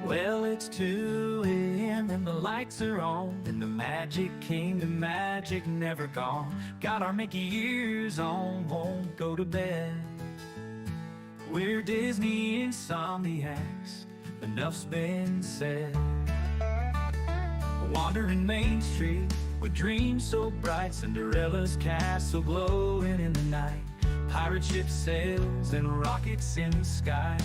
Well, it's 2 a.m. and the lights are on, and the Magic Kingdom magic never gone. Got our Mickey ears on, won't go to bed. We're Disney Insomniacs, enough's been said. Wandering Main Street with dreams so bright, Cinderella's castle glowing in the night. Pirate ship sails and rockets in the sky.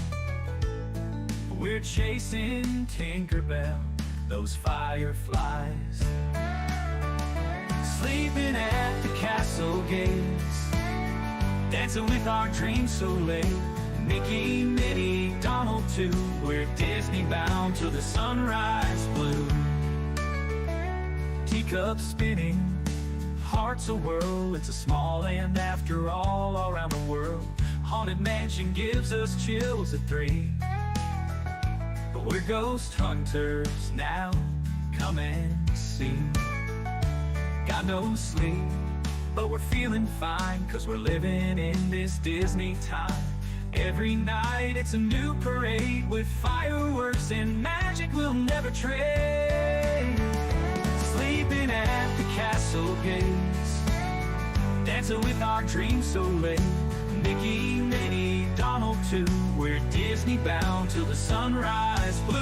We're chasing Tinkerbell, those fireflies. Sleeping at the castle gates, dancing with our dreams so late. Mickey, Minnie, Donald too, we're Disney bound till the sunrise blue. Teacup spinning, hearts a whirl, it's a small land after all around the world. Haunted Mansion gives us chills at 3. But we're ghost hunters now, come and see. Got no sleep, but we're feeling fine, 'cause we're living in this Disney time. Every night it's a new parade with fireworks and magic we'll never trade. Sleeping at the castle gates, dancing with our dreams so late. Mickey, Minnie, Donald too, we're Disney bound till the sunrise blue.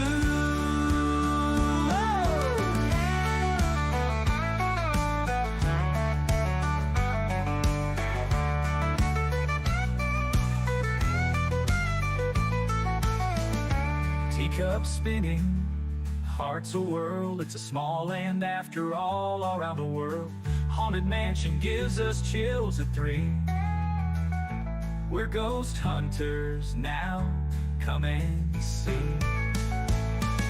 Teacup spinning, hearts a whirl, it's a small land after all around the world. Haunted Mansion gives us chills at 3. We're ghost hunters now, come and see.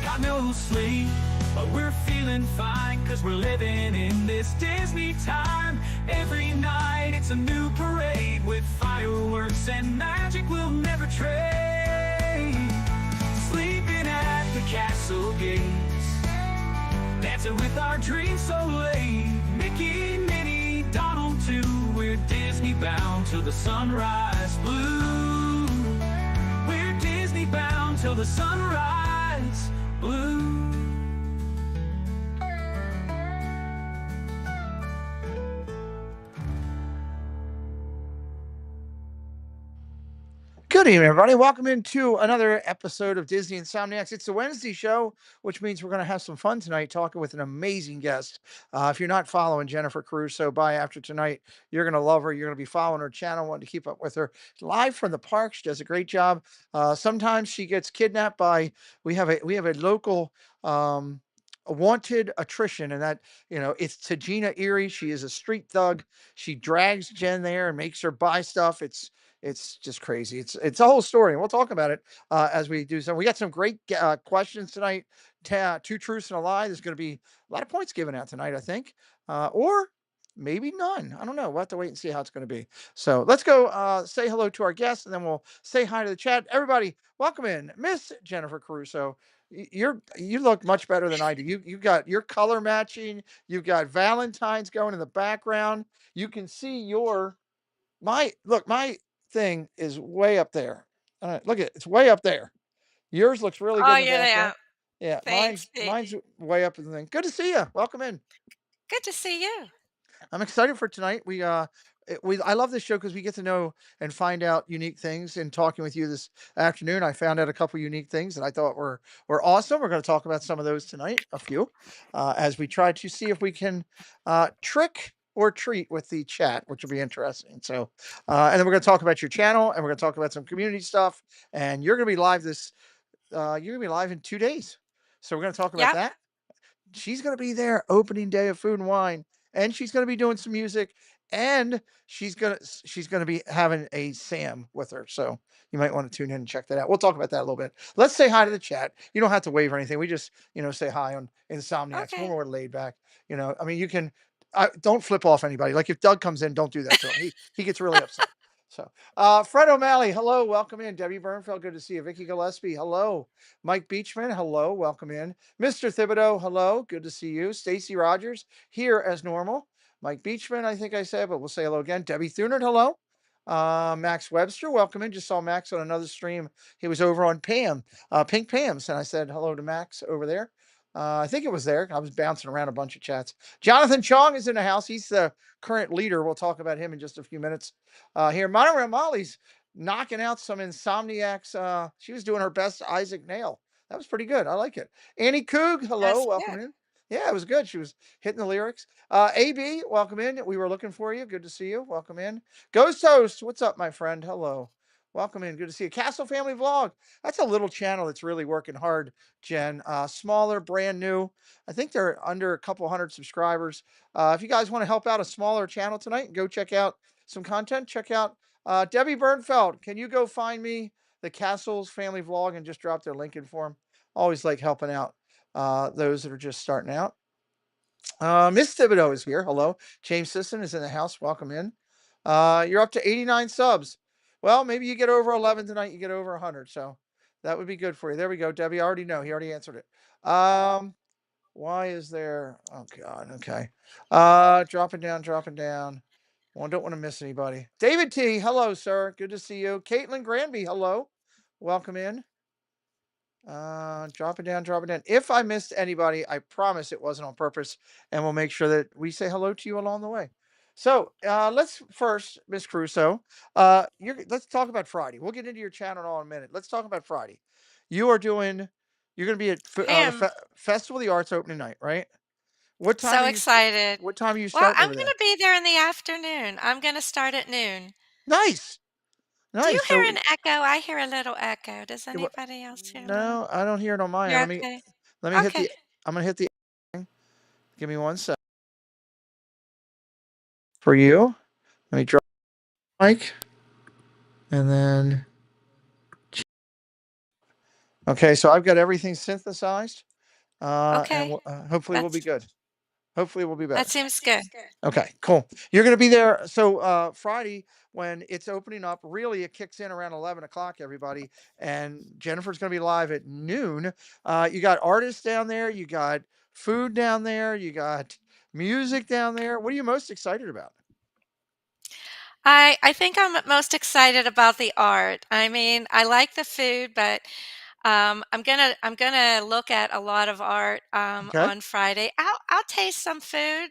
Got no sleep, but we're feeling fine, 'cause we're living in this Disney time. Every night it's a new parade with fireworks and magic we'll never trade. Sleeping at the castle gates, dancing with our dreams so late. Mickey, Minnie, Donald too, we're Disney bound till the sunrise blue. We're Disney bound till the sunrise blue. Good evening, everybody. Welcome into another episode of Disney Insomniacs. It's a Wednesday show, which means we're going to have some fun tonight talking with an amazing guest. If you're not following Jennifer Caruso by after tonight, you're going to love her. You're going to be following her channel, wanting to keep up with her live from the park. She does a great job. Sometimes she gets kidnapped by. We have a local. A wanted attrition, and that it's Tajina Erie. She is a street thug. She drags Jen there and makes her buy stuff. It's just crazy. It's a whole story, and we'll talk about it as we do. So we got some great questions tonight. Two truths and a lie. There's going to be a lot of points given out tonight, I think, or maybe none. I don't know. We'll have to wait and see how it's going to be. So let's go say hello to our guests, and then we'll say hi to the chat. Everybody, welcome in, Miss Jennifer Caruso. You look much better than I do. You got your color matching. You've got Valentine's going in the background. You can see my thing is way up there. Look at it. It's way up there. Yours looks really good Oh, in the yeah, background. yeah. Yeah, Thanks. mine's way up in the thing. Good to see you. Welcome in. Good to see you. I'm excited for tonight. I love this show because we get to know and find out unique things. In talking with you this afternoon, I found out a couple unique things that I thought were awesome. We're going to talk about some of those tonight, a few, as we try to see if we can trick or treat with the chat, which will be interesting. So, and then we're going to talk about your channel, and we're going to talk about some community stuff. And you're going to be live you're going to be live in 2 days. So we're going to talk about Yep. that. She's going to be there opening day of Food and Wine, and she's going to be doing some music, and she's going to be having a Sam with her. So you might want to tune in and check that out. We'll talk about that a little bit. Let's say hi to the chat. You don't have to wave or anything. We just say hi on Insomniacs. We're Okay. more laid back. I mean, you can don't flip off anybody. Like if Doug comes in, don't do that to him. He gets really upset. So, Fred O'Malley, hello, welcome in. Debbie Bernfeld, good to see you. Vicky Gillespie, hello. Mike Beachman, hello, welcome in. Mr. Thibodeau, hello, good to see you. Stacy Rogers, here as normal. Mike Beachman, I think I said, but we'll say hello again. Debbie Thunert, hello. Max Webster, welcome in. Just saw Max on another stream. He was over on Pam, Pink Pam's, and I said hello to Max over there. I think it was there. I was bouncing around a bunch of chats. Jonathan Chong is in the house. He's the current leader. We'll talk about him in just a few minutes. Here, Monorail Molly's knocking out some Insomniacs. She was doing her best Isaac Nail. That was pretty good. I like it. Annie Coog, hello, That's welcome good. in. Yeah, it was good. She was hitting the lyrics. AB, welcome in. We were looking for you. Good to see you. Welcome in. Ghost Host, what's up, my friend? Hello. Welcome in. Good to see you. Castle Family Vlog. That's a little channel that's really working hard, Jen. Smaller, brand new. I think they're under a couple hundred subscribers. If you guys want to help out a smaller channel tonight, go check out some content. Check out Debbie Bernfeld. Can you go find me the Castles Family Vlog and just drop their link in for them? Always like helping out those that are just starting out. Miss Thibodeau is here. Hello. James Sisson is in the house. Welcome in. You're up to 89 subs. Well, maybe you get over 11 tonight. You get over 100. So that would be good for you. There we go, Debbie. I already know. He already answered it. Why is there? Oh God. Okay. Dropping down, dropping down. Well, I don't want to miss anybody. David T. Hello, sir. Good to see you. Caitlin Granby. Hello. Welcome in. Drop it down, drop it down. If I missed anybody, I promise it wasn't on purpose, and we'll make sure that we say hello to you along the way. So let's first, Miss Crusoe, let's talk about Friday. We'll get into your channel in all in a minute. Let's talk about Friday. You are doing, you're going to be at I am Festival of the Arts opening night, right? What time so are you? excited. What time are you Well, starting I'm over gonna there? be there in the afternoon. I'm gonna start at noon. Nice, Do you nice. hear So, an echo? I hear a little echo. Does it wa- anybody else hear a little? no, I don't hear it on mine. You're okay. Let me hit Okay. the. I'm gonna hit the. Give me 1 sec for you. Let me drop the mic and then. Okay, so I've got everything synthesized, and Okay. hopefully we'll be That's good. Hopefully we'll be that better. seems good. Okay, cool. You're going to be there. So Friday, when it's opening up, really it kicks in around 11 o'clock. Everybody, and Jennifer's going to be live at noon. You got artists down there. You got food down there. You got music down there. What are you most excited about? I think I'm most excited about the art. I mean, I like the food, but I'm gonna look at a lot of art Okay, on Friday. I'll taste some food.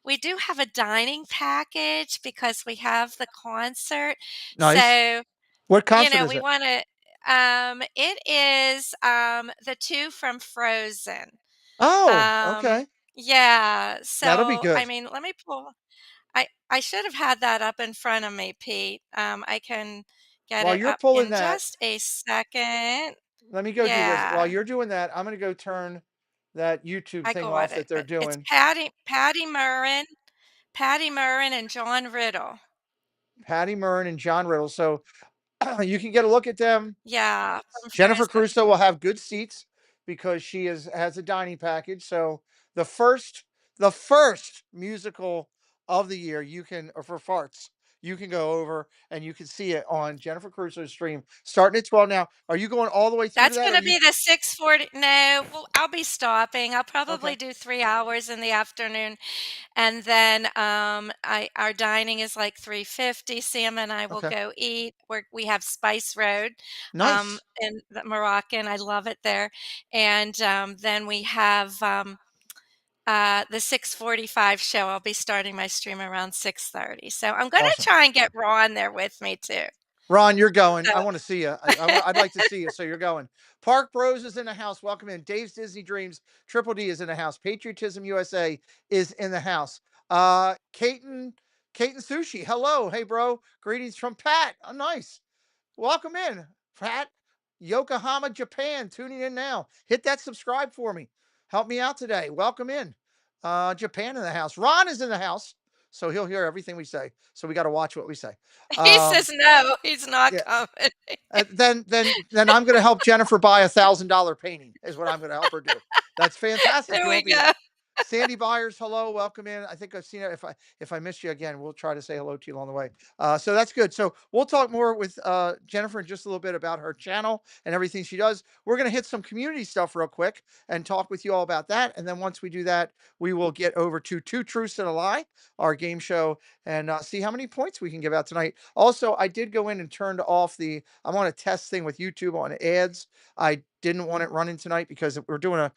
We do have a dining package because we have the concert. nice. So, What concert is we it? want to. It is the two from Frozen. Oh, Um, okay. yeah. That'll be So, I good. mean, let me pull. I should have had that up in front of me, Pete. I can get While it you're up pulling in that, just a second. let me go do this. While Yeah, you're doing that, I'm gonna go turn that YouTube I thing got off it. that they're It's doing. Patty Murrin, and John Riddle. Patty Murrin and John Riddle. So you can get a look at them. Yeah, from Jennifer Frozen. Crusoe will have good seats because she has a dining package. So the first the first musical of the year, you can, or for farts, you can go over and you can see it on Jennifer Crusoe's stream starting at 12 now. Are you going all the way through to That's that, or gonna you? be the 6:40. No, well, I'll be stopping. I'll Okay. probably do 3 hours in the afternoon, and then, I our dining is like 350. Sam and I will Okay. go eat. We have Spice Road, Nice. in the Moroccan. I love it there, and, then we have, the 6:45 show. I'll be starting my stream around 6:30. So I'm gonna Awesome. try and get Ron there with me too. Ron, you're going. So I want to see you. I'd like to see you. So you're going. Park Bros is in the house. Welcome in. Dave's Disney Dreams. Triple D is in the house. Patriotism USA is in the house. Caton Sushi. Hello. Hey, bro. Greetings from Pat. Oh, nice. Welcome in, Pat. Yokohama, Japan. Tuning in now. Hit that subscribe for me. Help me out today. Welcome in. Japan in the house. Ron is in the house. So he'll hear everything we say. So we got to watch what we say. he Um, says, "No, he's not yeah, coming." then I'm going to help Jennifer buy $1,000 painting. Is what I'm going to help her do. That's fantastic. There You we won't be go. there. Sandy Byers, hello, welcome in. I think I've seen it. If I missed you again, we'll try to say hello to you along the way. So that's good. So we'll talk more with Jennifer in just a little bit about her channel and everything she does. We're going to hit some community stuff real quick and talk with you all about that. And then once we do that, we will get over to Two Truths and a Lie, our game show, and see how many points we can give out tonight. Also, I did go in and turned off I'm on a test thing with YouTube on ads. I didn't want it running tonight because we're doing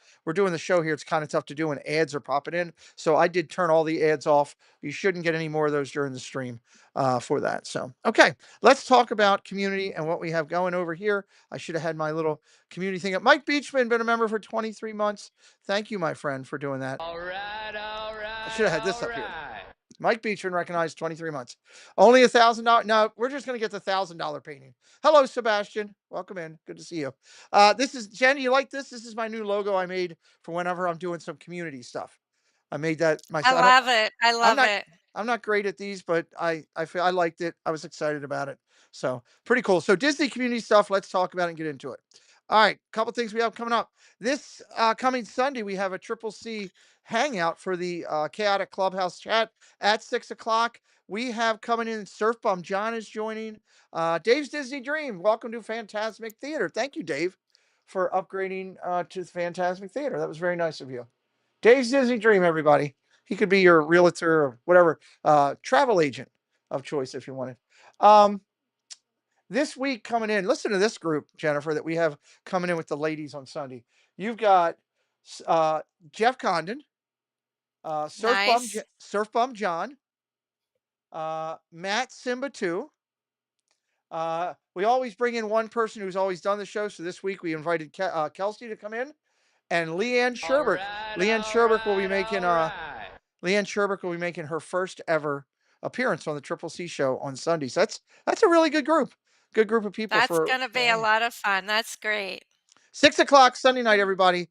the show here. It's kind of tough to do when ads are popping in. So I did turn all the ads off. You shouldn't get any more of those during the stream for that. So, okay, let's talk about community and what we have going over here. I should have had my little community thing up. Mike Beachman, been a member for 23 months. Thank you, my friend, for doing that. All right, all I right, should have had this all up here. right. Mike Beechman recognized 23 months. Only $1,000. No, we're just going to get the $1,000 painting. Hello, Sebastian. Welcome in. Good to see you. This is Jen. You like this? This is my new logo I made for whenever I'm doing some community stuff. I made that I myself. love it. I I'm love not it. I'm not great at these, but I feel I liked it. I was excited about it. So pretty cool. So Disney community stuff. Let's talk about it and get into it. All right, couple things we have coming up. This coming Sunday, we have a Triple C hangout for the Chaotic Clubhouse chat at 6 o'clock. We have coming in Surf Bum John is joining. Dave's Disney Dream. Welcome to Phantasmic Theater. Thank you, Dave, for upgrading to Phantasmic Theater. That was very nice of you. Dave's Disney Dream, everybody. He could be your realtor or whatever, travel agent of choice if you wanted. Um, this week coming in, listen to this group, Jennifer, that we have coming in with the ladies on Sunday. You've got uh, Jeff Condon, Nice. Surf Bum John, Matt Simba 2. We always bring in one person who's always done the show. So this week we invited Kelsey to come in and Leanne All Sherbrick. right, Leanne all Sherbrick will be right, making all right. Leanne Sherbrick will be making her first ever appearance on the Triple C show on Sunday. So that's a really good group. Good group of people That's for gonna be a lot of fun. That's great. 6 o'clock Sunday night, everybody.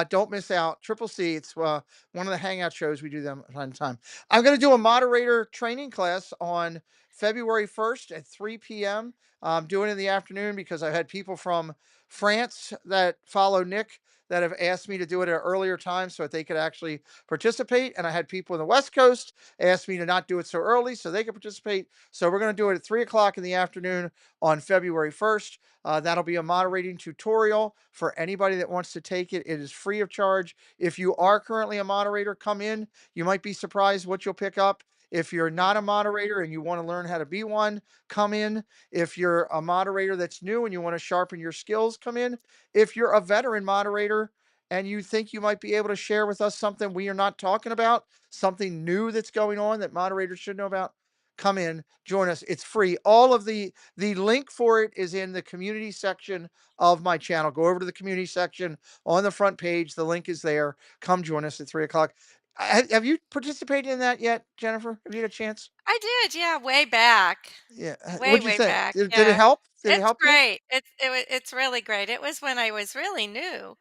Don't miss out. Triple C. It's one of the hangout shows. We do them from time to time. I'm going to do a moderator training class on February 1st at 3 p.m. I'm doing it in the afternoon because I've had people from France that follow Nick that have asked me to do it at an earlier time so that they could actually participate. And I had people in the West Coast ask me to not do it so early so they could participate. So we're going to do it at 3 o'clock in the afternoon on February 1st. That'll be a moderating tutorial for anybody that wants to take it. It is free of charge. If you are currently a moderator, come in. You might be surprised what you'll pick up. If you're not a moderator and you want to learn how to be one, come in. If you're a moderator that's new and you want to sharpen your skills, come in. If you're a veteran moderator and you think you might be able to share with us something we are not talking about, something new that's going on that moderators should know about, come in, join us. It's free. All of the link for it is in the community section of my channel. Go over to the community section on the front page. The link is there. Come join us at 3 o'clock. Have you participated in that yet, Jennifer? Have you had a chance? I did, yeah, way back. Yeah. Way, What'd you way think? back, Did it yeah. help? Did it It's help you? great. It's really great. It was when I was really new,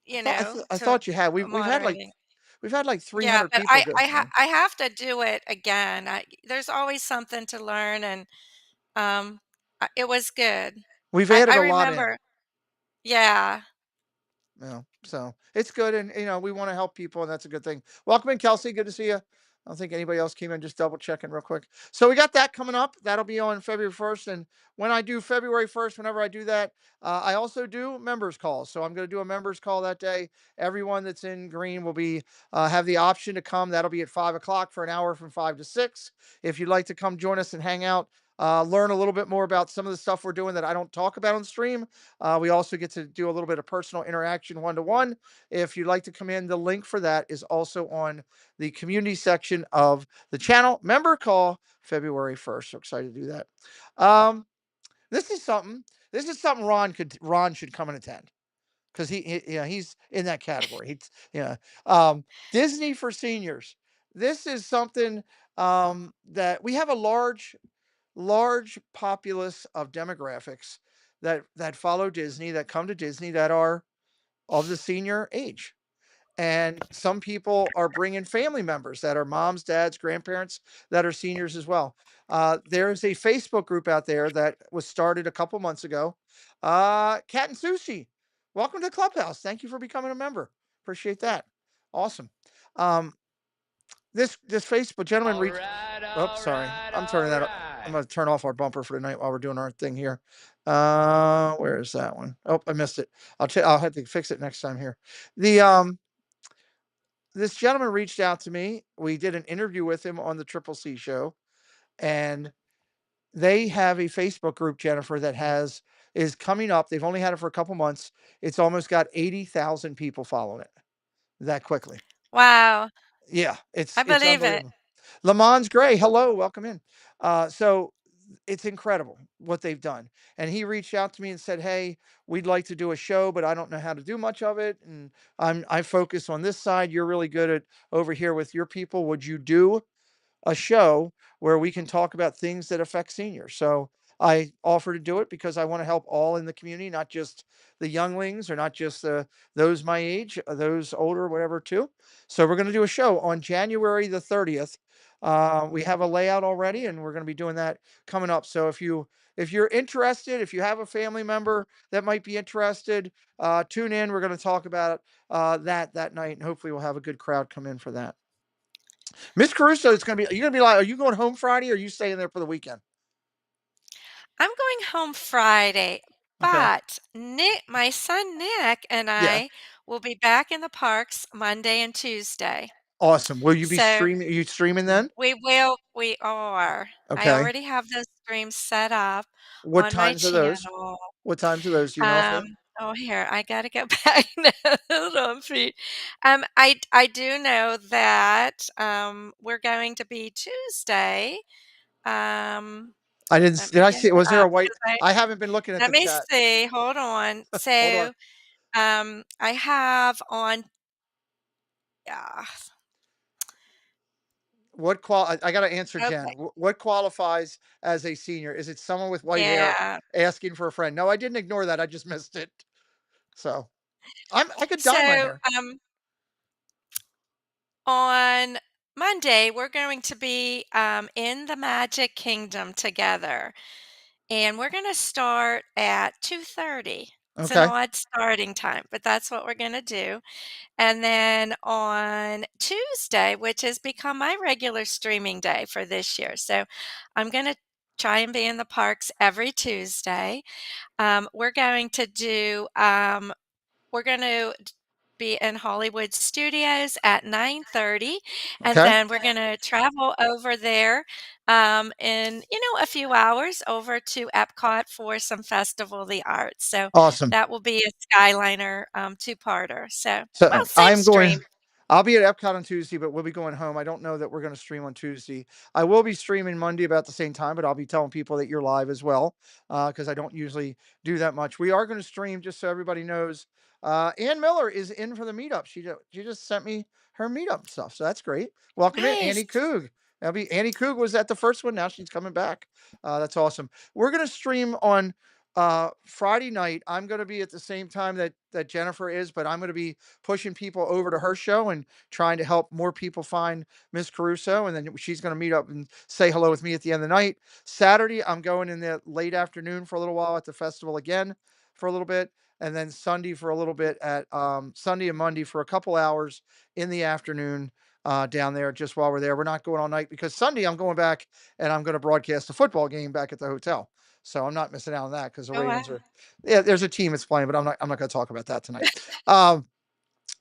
I to thought you had. moderating. We've had like Yeah, 300 but people go through. I have to do it again. There's always something to learn, and, it was good. We've I added a lot in. remember. Yeah. So it's good, and we want to help people, and that's a good thing. Welcome in, Kelsey. Good to see you. I don't think anybody else came in. Just double checking real quick. So we got that coming up. That'll be on February 1st, and when I do February 1st, whenever I do that, I also do members calls. So I'm going to do a members call that day. Everyone that's in green will be have the option to come. That'll be at 5 o'clock for an hour from 5 to 6. If you'd like to come join us and hang out. Learn a little bit more about some of the stuff we're doing that I don't talk about on stream. We also get to do a little bit of personal interaction one-to-one. If you'd like to come in, the link for that is also on the community section of the channel. Member call February 1st. So excited to do that. Um, this is something. This is something Ron should come and attend because he's in that category. Yeah. Disney for seniors. This is something that we have a large populace of demographics that follow Disney, that come to Disney, that are of the senior age. And some people are bringing family members that are moms, dads, grandparents that are seniors as well. There is a Facebook group out there that was started a couple months ago. Cat and Sushi, welcome to Clubhouse. Thank you for becoming a member. Appreciate that. Awesome. Um, this Facebook gentleman All reached. right, Oh, all sorry. right, I'm turning all that. I'm right. going to turn off our bumper for tonight while we're doing our thing here. Where is that one? Oh, I missed it. I'll have to fix it next time here. The This gentleman reached out to me. We did an interview with him on the Triple C show, and they have a Facebook group, Jennifer, that has is coming up. They've only had it for a couple months. It's almost got 80,000 people following it that quickly. Wow, Yeah, I it's believe it. unbelievable. Lamont's Gray, hello, welcome in. So it's incredible what they've done. And he reached out to me and said, "Hey, we'd like to do a show, but I don't know how to do much of it. And I focus on this side. You're really good at over here with your people. Would you do a show where we can talk about things that affect seniors?" So I offer to do it because I want to help all in the community, not just the younglings or not just those my age, those older, whatever, too. So we're going to do a show on January the 30th. We have a layout already, and we're going to be doing that coming up. So if you're interested, if you have a family member that might be interested, tune in. We're going to talk about that night, and hopefully we'll have a good crowd come in for that. Miss Caruso is going to be. Are you going to be like? Are you going home Friday, or are you staying there for the weekend? I'm going home Friday, Okay. but my son Nick and Yeah. I will be back in the parks Monday and Tuesday. Awesome. Will you be So streaming? Are you streaming then? we are. I Okay. already have those streams set up What on my times are those? channel. What times are those? Do you know Um, offhand? oh, here, I gotta go back now. Hold on, Pete. I do know that, we're going to be Tuesday. Um, Let Did me I get see? it Was there up a white? 'cause I I haven't been looking at let the me chat. see, hold on. Hold on. So, I have on yeah, I got to answer, Jen. okay, What qualifies as a senior? Is it someone with white hair yeah. asking for a friend? No, I didn't ignore that. I just missed it. So I could dye my So, hair. on Monday, we're going to be, in the Magic Kingdom together. And we're gonna start at 2:30. It's an Okay. odd starting time, but that's what we're gonna do. And then on Tuesday, which has become my regular streaming day for this year, so I'm gonna try and be in the parks every Tuesday. We're going to do, we're gonna be in Hollywood Studios at 9:30, and Okay. then we're gonna travel over there, in, a few hours over to Epcot for some Festival of the Arts. So Awesome. that will be a Skyliner, two-parter. So, So well, same I'm going. stream. I'll be at Epcot on Tuesday, but we'll be going home. I don't know that we're going to stream on Tuesday. I will be streaming Monday about the same time, but I'll be telling people that you're live as well because I don't usually do that much. We are going to stream just so everybody knows. Ann Miller is in for the meetup. She just sent me her meetup stuff, so that's great. Welcome in, Annie Nice. Coog. Annie Coog was at the first one. Now she's coming back. That's awesome. We're going to stream on Friday night. I'm going to be at the same time that Jennifer is, but I'm going to be pushing people over to her show and trying to help more people find Miss Caruso. And then she's going to meet up and say hello with me at the end of the night. Saturday, I'm going in the late afternoon for a little while at the festival again for a little bit. And then Sunday for a little bit at Sunday and Monday for a couple hours in the afternoon down there just while we're there. We're not going all night because Sunday I'm going back and I'm going to broadcast a football game back at the hotel. So I'm not missing out on that because the Oh, wow. Ravens are, yeah, there's a team that's playing, but I'm not going to talk about that tonight. Um,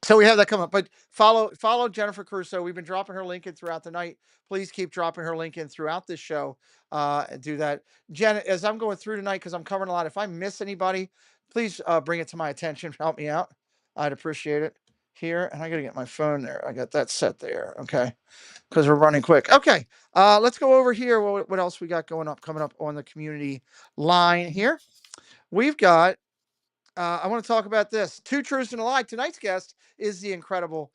so we have that coming up, but follow Jennifer Crusoe. We've been dropping her link in throughout the night. Please keep dropping her link in throughout this show. And do that, Jen. As I'm going through tonight, because I'm covering a lot. If I miss anybody, please bring it to my attention. Help me out. I'd appreciate it. Here, and I got to get my phone there. I got that set there. Okay, because we're running quick. Okay, let's go over here. What else we got going up? Coming up on the community line here, we've got I want to talk about this. Two truths and a lie. Tonight's guest is the incredible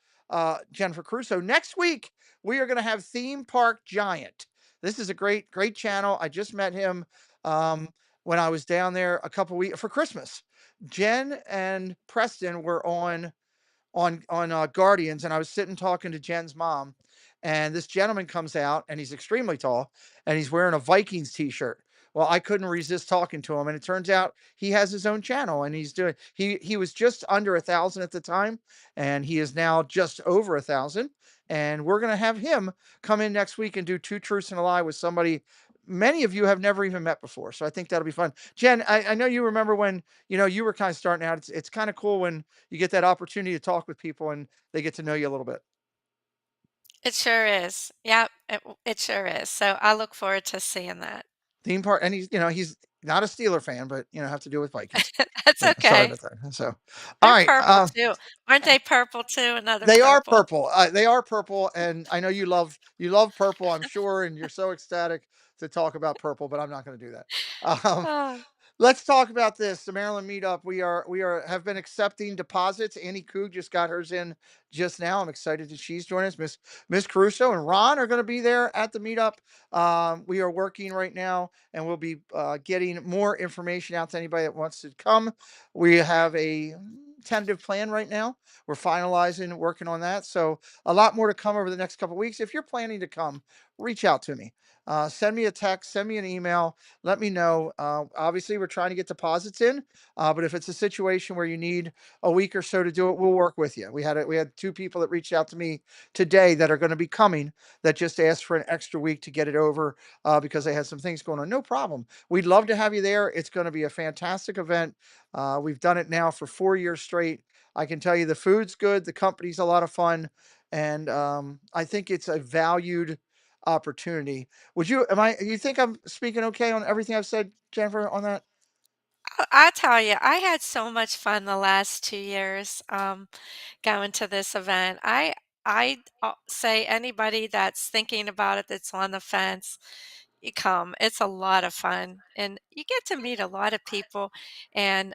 Jennifer Crusoe. Next week, we are going to have Theme Park Giant. This is a great channel. I just met him um, when I was down there a couple weeks for Christmas. Jen and Preston were on Guardians, and I was sitting talking to Jen's mom, and this gentleman comes out, and he's extremely tall, and he's wearing a Vikings t-shirt. Well, I couldn't resist talking to him, and it turns out he has his own channel, and he was just under 1,000 at the time, and he is now just over 1,000. And we're gonna have him come in next week and do two truths and a lie with somebody many of you have never even met before. So I think that'll be fun. Jen, I know you remember when you were kind of starting out. It's kind of cool when you get that opportunity to talk with people and they get to know you a little bit. It sure is. Yep, it sure is. So I look forward to seeing that. Theme park, and he's not a Steeler fan, but have to do with Vikings. That's Yeah, sorry okay. about that. So, all They're right, purple too. Aren't they purple too? Another they are purple. purple. They are purple, and I know you love purple, I'm sure, and you're so ecstatic to talk about purple, but I'm not going to do that. Um, Oh, Let's talk about this. The Maryland meetup. We are have been accepting deposits. Annie Coog just got hers in just now. I'm excited that she's joining us. Miss Caruso and Ron are going to be there at the meetup. We are working right now, and we'll be getting more information out to anybody that wants to come. We have a tentative plan right now. We're finalizing, working on that. So a lot more to come over the next couple of weeks. If you're planning to come, reach out to me. Send me a text, send me an email, let me know. Obviously, we're trying to get deposits in, but if it's a situation where you need a week or so to do it, we'll work with you. We had two people that reached out to me today that are going to be coming that just asked for an extra week to get it over because they had some things going on. No problem. We'd love to have you there. It's going to be a fantastic event. We've done it now for 4 years straight. I can tell you the food's good, the company's a lot of fun, and I think it's a valued opportunity. You think I'm speaking okay on everything I've said, Jennifer, on that? I tell you, I had so much fun the last 2 years, going to this event. I say anybody that's thinking about it, that's on the fence, you come. It's a lot of fun, and you get to meet a lot of people and,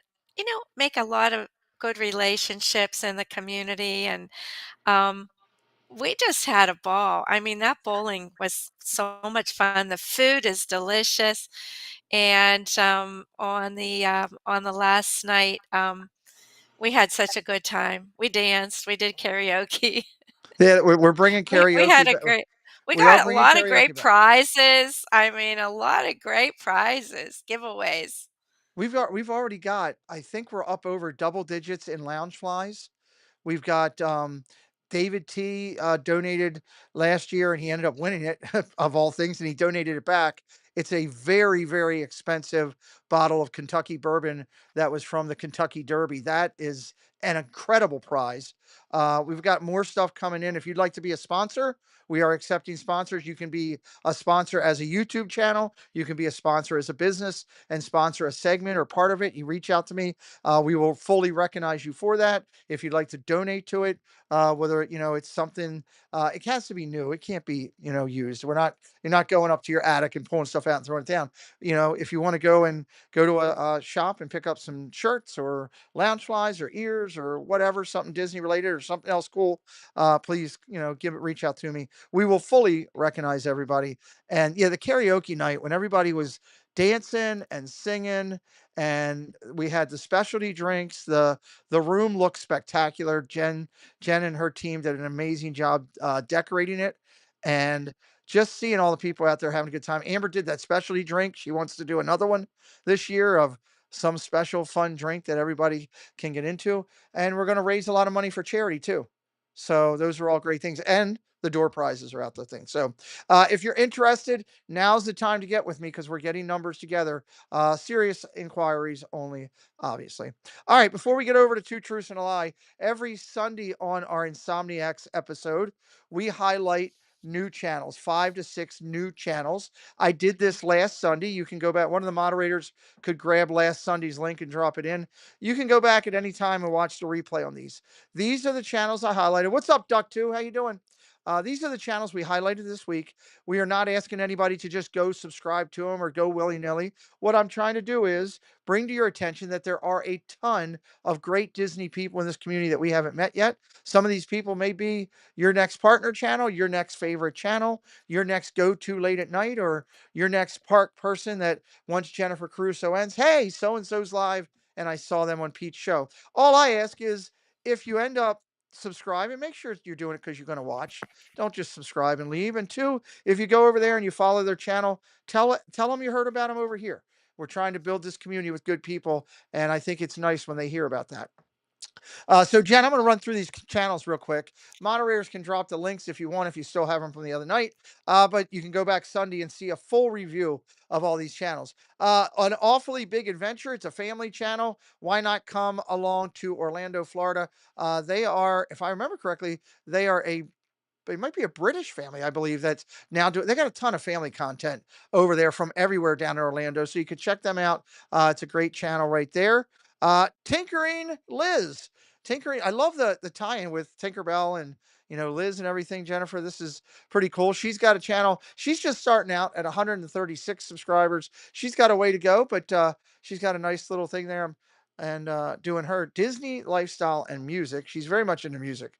make a lot of good relationships in the community, and, um, we just had a ball. I mean, that bowling was so much fun. The food is delicious, and, on the last night, we had such a good time. We danced, we did karaoke. Yeah, we're bringing We had karaoke a back. great we We are got a bringing lot of great karaoke back. prizes. I mean, a lot of great prizes, giveaways. We've already got. I think we're up over double digits in lounge flies. We've got David T donated last year and he ended up winning it of all things and he donated it back. It's a very, very expensive bottle of Kentucky bourbon that was from the Kentucky Derby. That is an incredible prize. We've got more stuff coming in. If you'd like to be a sponsor, we are accepting sponsors. You can be a sponsor as a YouTube channel. You can be a sponsor as a business and sponsor a segment or part of it. You reach out to me. We will fully recognize you for that. If you'd like to donate to it, whether it's something, it has to be new. It can't be used. You're not going up to your attic and pulling stuff out and throwing it down. If you want to go to a shop and pick up some shirts or lounge flies or ears or whatever, something Disney related or something else cool, please reach out to me. We will fully recognize everybody. And yeah, the karaoke night when everybody was dancing and singing and we had the specialty drinks. The room looked spectacular. Jen and her team did an amazing job decorating it, and just seeing all the people out there having a good time. Amber did that specialty drink. She wants to do another one this year of some special fun drink that everybody can get into, and we're going to raise a lot of money for charity too. So those are all great things, and the door prizes are out the thing. So if you're interested, now's the time to get with me because we're getting numbers together. Serious inquiries only, obviously. All right, before we get over to Two Truths and a Lie, every Sunday on our Insomniacs episode, we highlight new channels, 5 to 6 new channels. I did this last Sunday. You can go back. One of the moderators could grab last Sunday's link and drop it in. You can go back at any time and watch the replay on these. These are the channels I highlighted. What's up, Duck 2? How you doing? These are the channels we highlighted this week. We are not asking anybody to just go subscribe to them or go willy-nilly. What I'm trying to do is bring to your attention that there are a ton of great Disney people in this community that we haven't met yet. Some of these people may be your next partner channel, your next favorite channel, your next go-to late at night, or your next park person that once Jennifer Caruso ends, hey, so-and-so's live, and I saw them on Pete's show. All I ask is if you end up subscribe and make sure you're doing it because you're going to watch. Don't just subscribe and leave. And two, if you go over there and you follow their channel, tell them you heard about them over here. We're trying to build this community with good people, and I think it's nice when they hear about that. So, Jen, I'm going to run through these channels real quick. Moderators can drop the links if you want, if you still have them from the other night. But you can go back Sunday and see a full review of all these channels. An Awfully Big Adventure, it's a family channel. Why not come along to Orlando, Florida? They are, if I remember correctly, they are a it might be a British family, I believe, that's now doing. They got a ton of family content over there from everywhere down in Orlando, so you could check them out. It's a great channel right there. Tinkering Liz, Tinkering. I love the tie-in with Tinkerbell and Liz and everything. Jennifer, this is pretty cool. She's got a channel. She's just starting out at 136 subscribers. She's got a way to go, but she's got a nice little thing there. And doing her Disney lifestyle and music. She's very much into music.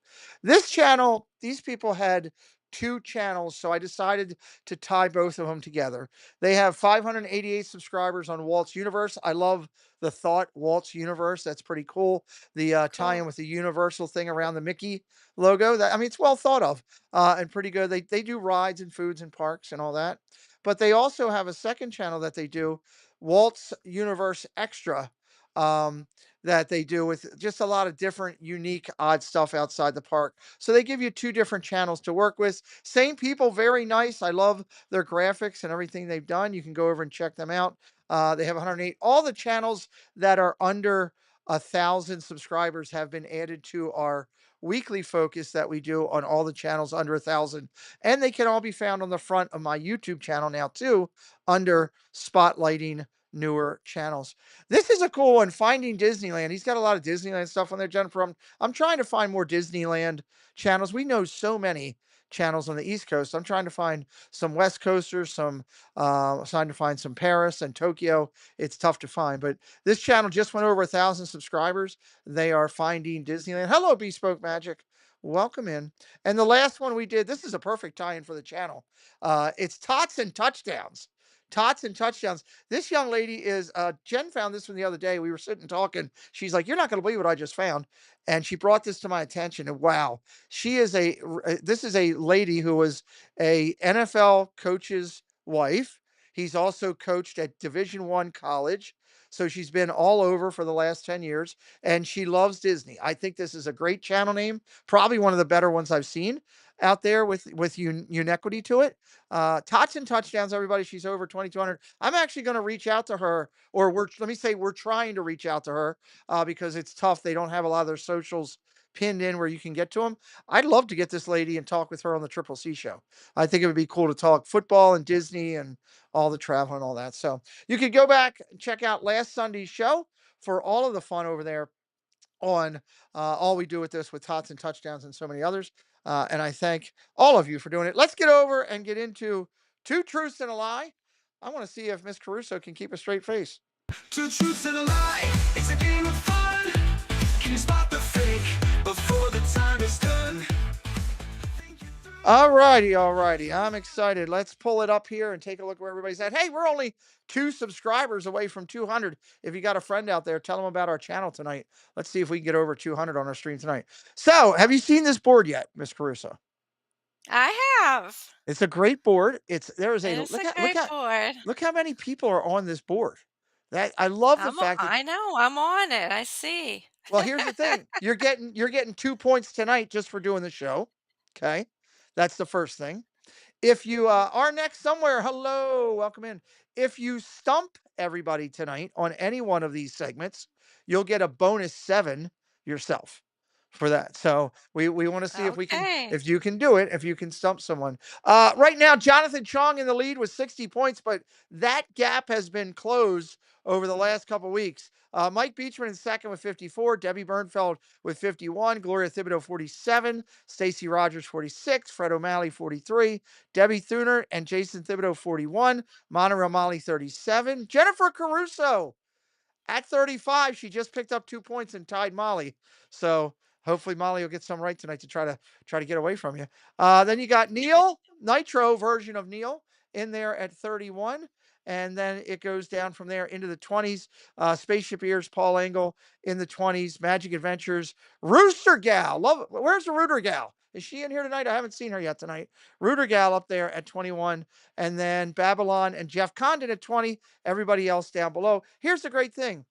This channel, these people had two channels, so I decided to tie both of them together. They have 588 subscribers on Walt's Universe. I love the thought Walt's Universe. That's pretty cool. The Cool. tie-in with the Universal thing around the Mickey logo. That I mean, it's well thought of and pretty good. They do rides and foods and parks and all that, but they also have a second channel that they do, Walt's Universe Extra. Um, that they do with just a lot of different unique odd stuff outside the park. So they give you two different channels to work with. Same people, very nice. I love their graphics and everything they've done. You can go over and check them out. They have 108. All the channels that are under 1,000 subscribers have been added to our weekly focus that we do on all the channels under 1,000, and they can all be found on the front of my YouTube channel now too, under spotlighting newer channels. This is a cool one, Finding Disneyland. He's got a lot of Disneyland stuff on there, Jennifer. I'm trying to find more Disneyland channels. We know so many channels on the East Coast. I'm trying to find some West Coasters, trying to find some Paris and Tokyo. It's tough to find, but this channel just went over 1,000 subscribers. They are Finding Disneyland. Hello, Bespoke Magic. Welcome in. And the last one we did, this is a perfect tie-in for the channel. It's Tots and Touchdowns. Tots and Touchdowns. This young lady is Jen found this one the other day. We were sitting talking. She's like, "You're not going to believe what I just found." And she brought this to my attention. And wow, she is this is a lady who was a NFL coach's wife. He's also coached at Division I college. So she's been all over for the last 10 years and she loves Disney. I think this is a great channel name, probably one of the better ones I've seen out there with unequity to it. Tots and Touchdowns, everybody. She's over 2,200. I'm actually going to reach out to her, or let me say, we're trying to reach out to her because it's tough. They don't have a lot of their socials pinned in where you can get to them. I'd love to get this lady and talk with her on the Triple C show. I think it would be cool to talk football and Disney and all the travel and all that. So you could go back and check out last Sunday's show for all of the fun over there on all we do with this with Tots and Touchdowns and so many others. And I thank all of you for doing it. Let's get over and get into Two Truths and a Lie. I want to see if Miss Caruso can keep a straight face. Two truths and a lie. It's a game of fun. Can you spot the fake before the time is done? All righty, all righty. I'm excited. Let's pull it up here and take a look where everybody's at. Hey, we're only 2 subscribers away from 200. If you got a friend out there, tell them about our channel tonight. Let's see if we can get over 200 on our stream tonight. So, have you seen this board yet, Miss Caruso? I have. It's a great board. There is a It is a great board. look how many people are on this board. That I love the fact that I know, I'm on it. I see. well, here's the thing. You're getting 2 points tonight just for doing the show. Okay? That's the first thing. If you are next somewhere, hello, welcome in. If you stump everybody tonight on any one of these segments, you'll get a bonus 7 yourself for that. So we want to see Okay. if you can do it, if you can stump someone. Right now, Jonathan Chong in the lead with 60 points, but that gap has been closed over the last couple weeks. Mike Beechman in second with 54, Debbie Bernfeld with 51, Gloria Thibodeau 47, Stacy Rogers 46, Fred O'Malley 43, Debbie Thuner and Jason Thibodeau 41, Monica O'Malley 37, Jennifer Caruso at 35. She just picked up 2 points and tied Molly. So hopefully Molly will get some right tonight to try to get away from you. Then you got Neil, Nitro version of Neil in there at 31. and then it goes down from there into the 20s. Spaceship Ears, Paul Engel in the 20s. Magic Adventures, Rooster Gal. Love it. Where's the Rooter Gal? Is she in here tonight? I haven't seen her yet tonight. Rooter Gal up there at 21. And then Babylon and Jeff Condon at 20. Everybody else down below. Here's the great thing,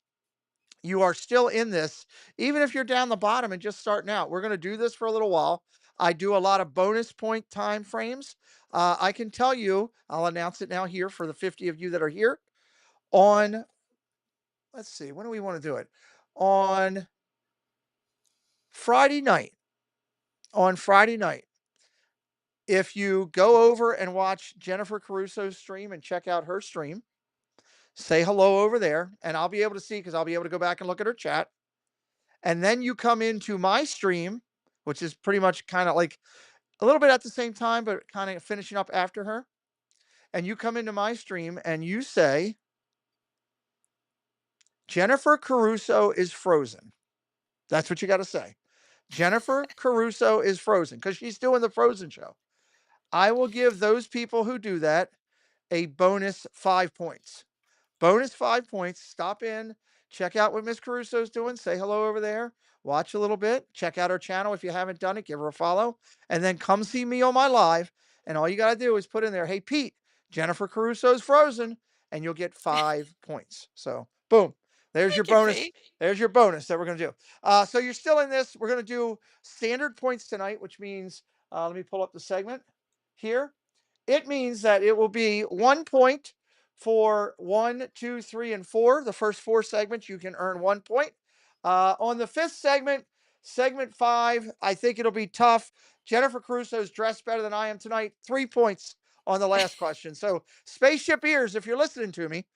you are still in this, even if you're down the bottom and just starting out. We're going to do this for a little while. I do a lot of bonus point time frames. I can tell you, I'll announce it now here for the 50 of you that are here on, let's see, when do we want to do it? On Friday night. On Friday night, if you go over and watch Jennifer Caruso's stream and check out her stream, say hello over there, and I'll be able to see because I'll be able to go back and look at her chat. And then you come into my stream, which is pretty much kind of like a little bit at the same time, but kind of finishing up after her. And you come into my stream and you say, Jennifer Caruso is frozen. That's what you got to say. Jennifer Caruso is frozen because she's doing the Frozen show. I will give those people who do that a bonus 5 points. Bonus 5 points. Stop in, check out what Miss Caruso's doing. Say hello over there. Watch a little bit. Check out her channel if you haven't done it. Give her a follow. And then come see me on my live. And all you got to do is put in there, hey, Pete, Jennifer Caruso's frozen. And you'll get 5 points. So, boom. There's your Thank you, bonus. Pete. There's your bonus that we're going to do. So you're still in this. We're going to do standard points tonight, which means, let me pull up the segment here. It means that it will be 1 point for 1, 2, 3, and 4. The first 4 segments, you can earn 1 point. On the 5th segment, segment 5, I think it'll be tough. Jennifer Caruso's dressed better than I am tonight. 3 points on the last question. So, Spaceship Ears, if you're listening to me,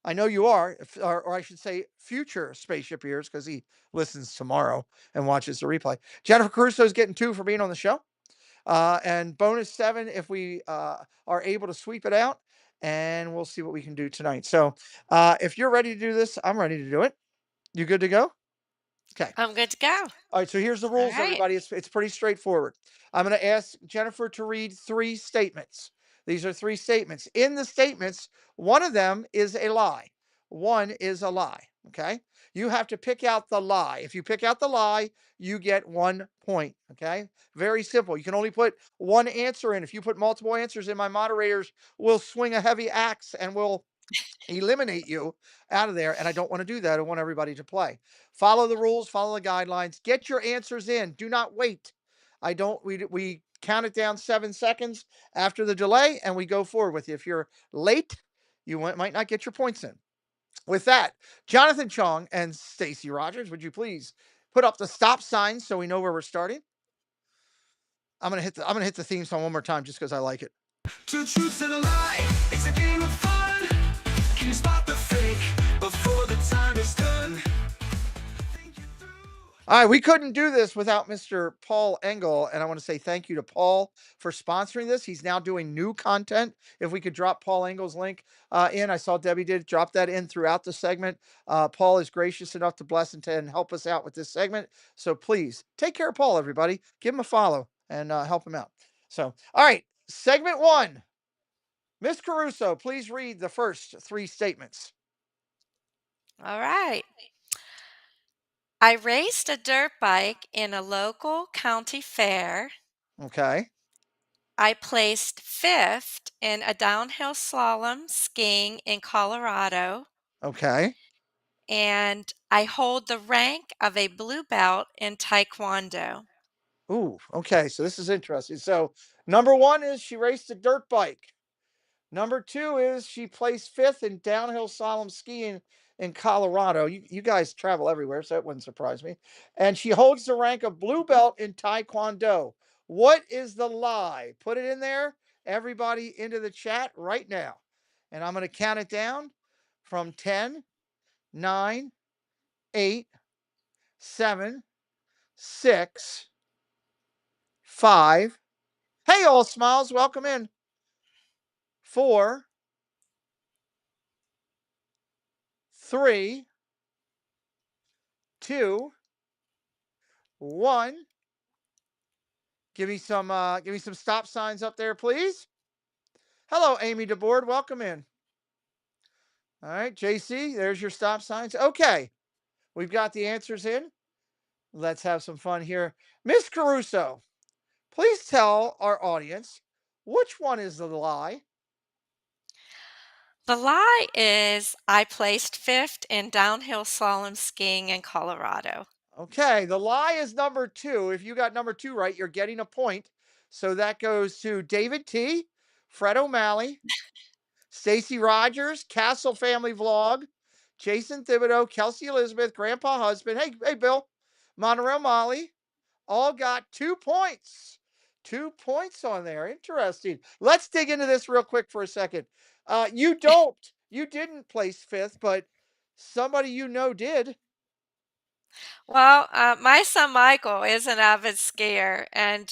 I know you are, or I should say future Spaceship Ears, because he listens tomorrow and watches the replay. Jennifer Caruso's getting 2 for being on the show. And bonus 7 if we are able to sweep it out. And we'll see what we can do tonight. So if you're ready to do this, I'm ready to do it. You good to go? Okay. I'm good to go. All right. So here's the All rules, right. everybody. It's pretty straightforward. I'm going to ask Jennifer to read 3 statements. These are 3 statements. In the statements, one of them is a lie. One is a lie. Okay. You have to pick out the lie. If you pick out the lie, you get 1 point. Okay. Very simple. You can only put one answer in. If you put multiple answers in, my moderators will swing a heavy axe and will eliminate you out of there. And I don't want to do that. I want everybody to play. Follow the rules, follow the guidelines, get your answers in. Do not wait. We count it down 7 seconds after the delay and we go forward with you. If you're late, you might not get your points in. With that, Jonathan Chong and Stacy Rogers, would you please put up the stop sign so we know where we're starting? I'm gonna hit the theme song one more time just because I like it. Two truths and a lie, it's a game of fun. Can you spot the fake before the time is done? Think it through. All right, we couldn't do this without Mr. Paul Engel, and I want to say thank you to Paul for sponsoring this. He's now doing new content. If we could drop Paul Engel's link in, I saw Debbie did drop that in throughout the segment. Paul is gracious enough to bless and help us out with this segment. So please take care of Paul, everybody. Give him a follow and help him out. So, all right, segment 1. Miss Caruso, please read the first 3 statements. All right. I raced a dirt bike in a local county fair. Okay. I placed 5th in a downhill slalom skiing in Colorado. Okay. And I hold the rank of a blue belt in Taekwondo. Ooh, okay. So this is interesting. So number 1 is she raced a dirt bike. Number 2 is she placed 5th in downhill slalom skiing in Colorado. You guys travel everywhere, so that wouldn't surprise me. And she holds the rank of blue belt in Taekwondo. What is the lie? Put it in there, everybody, into the chat right now. And I'm going to count it down from 10, 9, 8, 7, 6, 5. Hey, all smiles, welcome in. 4, 3, 2, 1. Give me some stop signs up there, please. Hello, Amy DeBoard. Welcome in. All right, JC, there's your stop signs. Okay, we've got the answers in. Let's have some fun here. Miss Caruso, please tell our audience which one is the lie. The lie is I placed 5th in downhill slalom skiing in Colorado. Okay, the lie is number two. If you got number two right, you're getting a point. So that goes to David T, Fred O'Malley, Stacy Rogers, Castle Family Vlog, Jason Thibodeau, Kelsey Elizabeth, Grandpa Husband. Hey, Bill, Monorail Molly, all got 2 points. 2 points on there. Interesting. Let's dig into this real quick for a second. You didn't place fifth, but somebody you know did. Well, my son Michael is an avid skier, and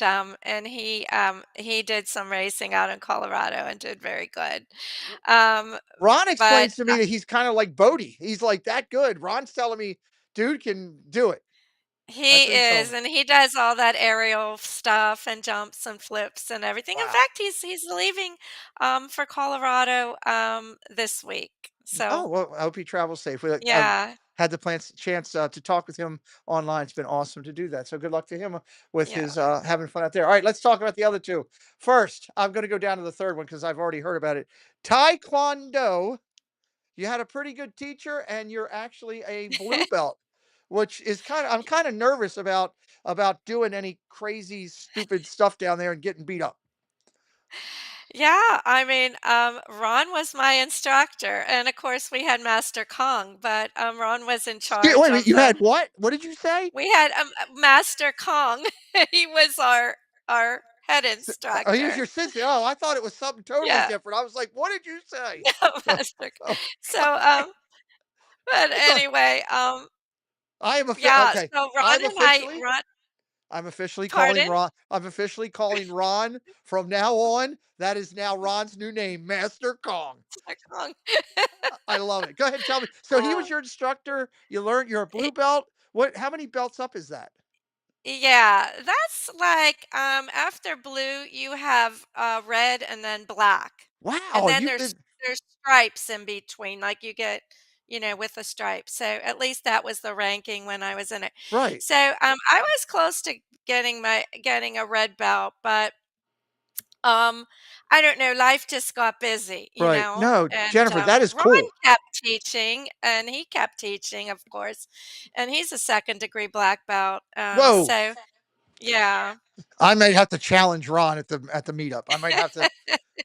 he did some racing out in Colorado and did very good. Um, Ron but explains to me that he's kind of like Bodie. He's like that good. Ron's telling me, dude can do it. he That's what he's telling is, me. and he does all that aerial stuff and jumps and flips and everything. In Wow. fact, he's leaving for Colorado this week. Oh So well, I hope he travels safe. I've yeah, had the chance to talk with him online. It's been awesome to do that. So good luck to him with yeah. his having fun out there. All right, let's talk about the other two. First, I'm going to go down to the third one because I've already heard about it. Taekwondo. You had a pretty good teacher, and you're actually a blue belt, which is I'm kind of nervous about doing any crazy stupid stuff down there and getting beat up. Yeah, I mean, Ron was my instructor, and of course we had Master Kong, but Ron was in Wait charge a minute, of you the. had what? What did you say? We had Master Kong. He was our head Oh, he was instructor. your sensei. Oh, I thought it was something totally Yeah, different. I was like, what did you say? no, Oh, Master. oh So, but I thought anyway, I am yeah. okay. So Ron I'm and I, officially Ron, I'm officially calling pardon, Ron. I'm officially calling Ron from now on. That is now Ron's new name, Master Kong. Master Kong. I love it. Go ahead, tell me. So he was Uh, your instructor. You learned you're a blue belt. What? How many belts up is that? Yeah, that's like after blue you have red and then black. And Wow, then you've been there's stripes in between like you get, with the stripes. So at least that was the ranking when I was in it. right, So I was close to getting a red belt, but um I don't know, life just got busy, right. No, and Jennifer, that is Ron cool. kept teaching and he kept teaching, of course. And he's a second degree black belt. Whoa, So yeah. I may have to challenge Ron at the meetup. I might have to.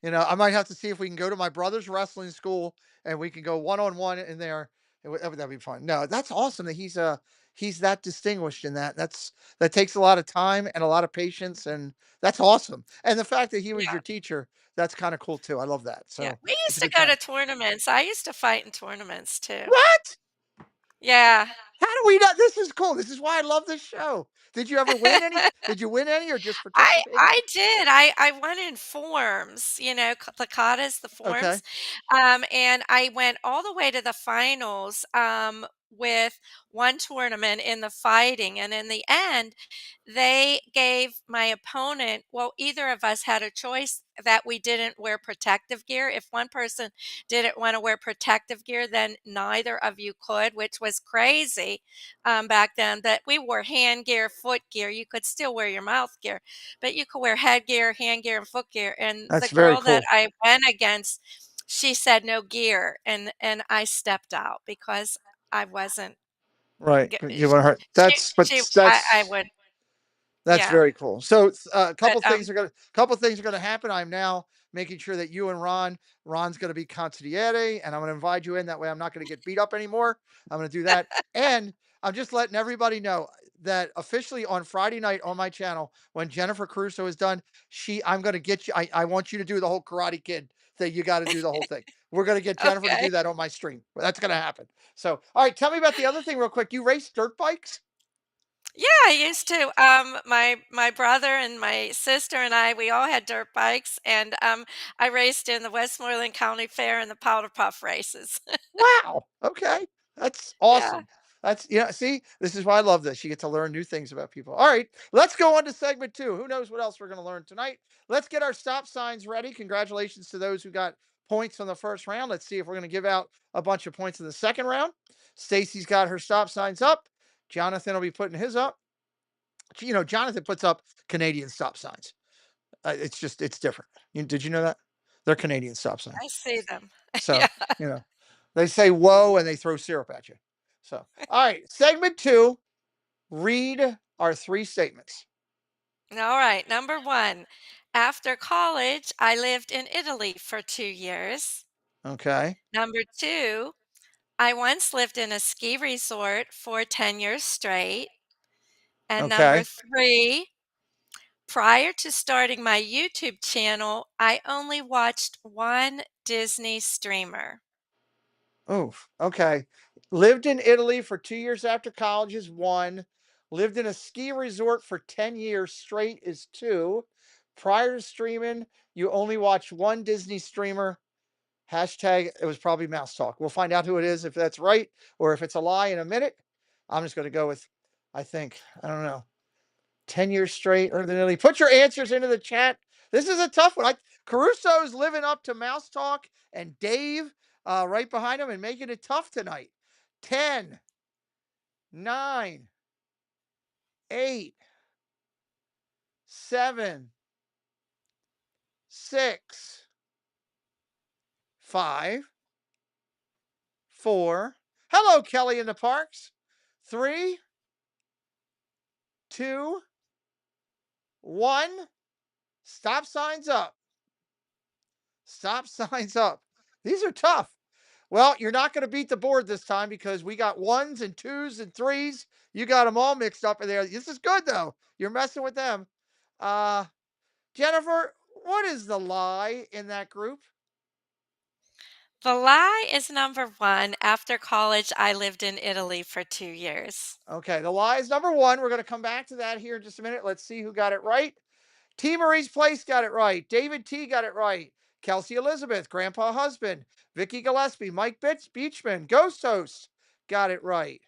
I might have to see if we can go to my brother's wrestling school and we can go one on one in there. That'd be fun. No, that's awesome that he's that distinguished in that. That takes a lot of time and a lot of patience, and that's awesome. And the fact that he was your Yeah. teacher, that's kind of cool too. I love that. Yeah, So we it's used a to good go time. to tournaments. I used to fight in tournaments too. What? Yeah. How do we not? This is cool. This is why I love this show. Did you ever win any? Did you win any or just participated? I did. I went in forms, the katas, the Okay. forms, and I went all the way to the finals with one tournament in the fighting, and in the end, they gave my opponent. Well, either of us had a choice that we didn't wear protective gear. If one person didn't want to wear protective gear, then neither of you could, which was crazy back then. That we wore hand gear, foot gear. You could still wear your mouth gear, but you could wear headgear, hand gear, and foot gear. And the That's very girl that cool. I went against, she said no gear, and I stepped out because I wasn't. Right. g- You want to hurt. I would, That's yeah, very cool. So but a couple things are gonna happen. I'm now making sure that you and Ron's gonna be consigliere, and I'm gonna invite you in. That way, I'm not gonna get beat up anymore. I'm gonna do that, and I'm just letting everybody know that officially on Friday night on my channel, when Jennifer Crusoe is done, I'm gonna get you. I want you to do the whole Karate Kid thing. You got to do the whole thing. We're gonna get Jennifer to okay. do that on my stream. That's gonna happen. So, all right, tell me about the other thing real quick. You race dirt bikes? Yeah, I used to. My brother and my sister and I, we all had dirt bikes, and I raced in the Westmoreland County Fair and the Powder Puff races. Wow. Okay. That's Yeah. awesome. See, this is why I love this. You get to learn new things about people. All right, let's go on to segment two. Who knows what else we're going to learn tonight? Let's get our stop signs ready. Congratulations to those who got points on the first round. Let's see if we're going to give out a bunch of points in the second round. Stacy's got her stop signs up. Jonathan will be putting his up. Jonathan puts up Canadian stop signs. It's different. Did you know that? They're Canadian stop signs. I see them. So, Yeah. you know, they say whoa and they throw syrup at you. So, all right, segment two, read our three statements. All right. Number one, after college, I lived in Italy for 2 years. Okay. Number two, I once lived in a ski resort for 10 years straight. And number Okay. three, prior to starting my YouTube channel, I only watched one Disney streamer. Oof. Okay. Lived in Italy for 2 years after college is one. Lived in a ski resort for 10 years straight is two. Prior to streaming, you only watched one Disney streamer. Hashtag, it was probably Mouse Talk. We'll find out who it is, if that's right or if it's a lie in a minute. I'm just going to go with, I don't know, 10 years straight or than Put your answers into the chat. This is a tough one. Caruso's living up to Mouse Talk and Dave right behind him and making it tough tonight. 10, 9, 8, 7, 6, 5, 4. Hello, Kelly in the Parks. 3, 2, 1. Stop signs up. Stop signs up. These are tough. Well, you're not going to beat the board this time because we got ones and twos and threes. You got them all mixed up in there. This is good though. You're messing with them. Uh, Jennifer, what is the lie in that group? The lie is number one. After college, I lived in Italy for 2 years. Okay, the lie is number one. We're going to come back to that here in just a minute. Let's see who got it right. T. Marie's Place got it right. David T. got it right. Kelsey Elizabeth, Grandpa Husband, Vicky Gillespie, Mike Beachman, Ghost Host got it right.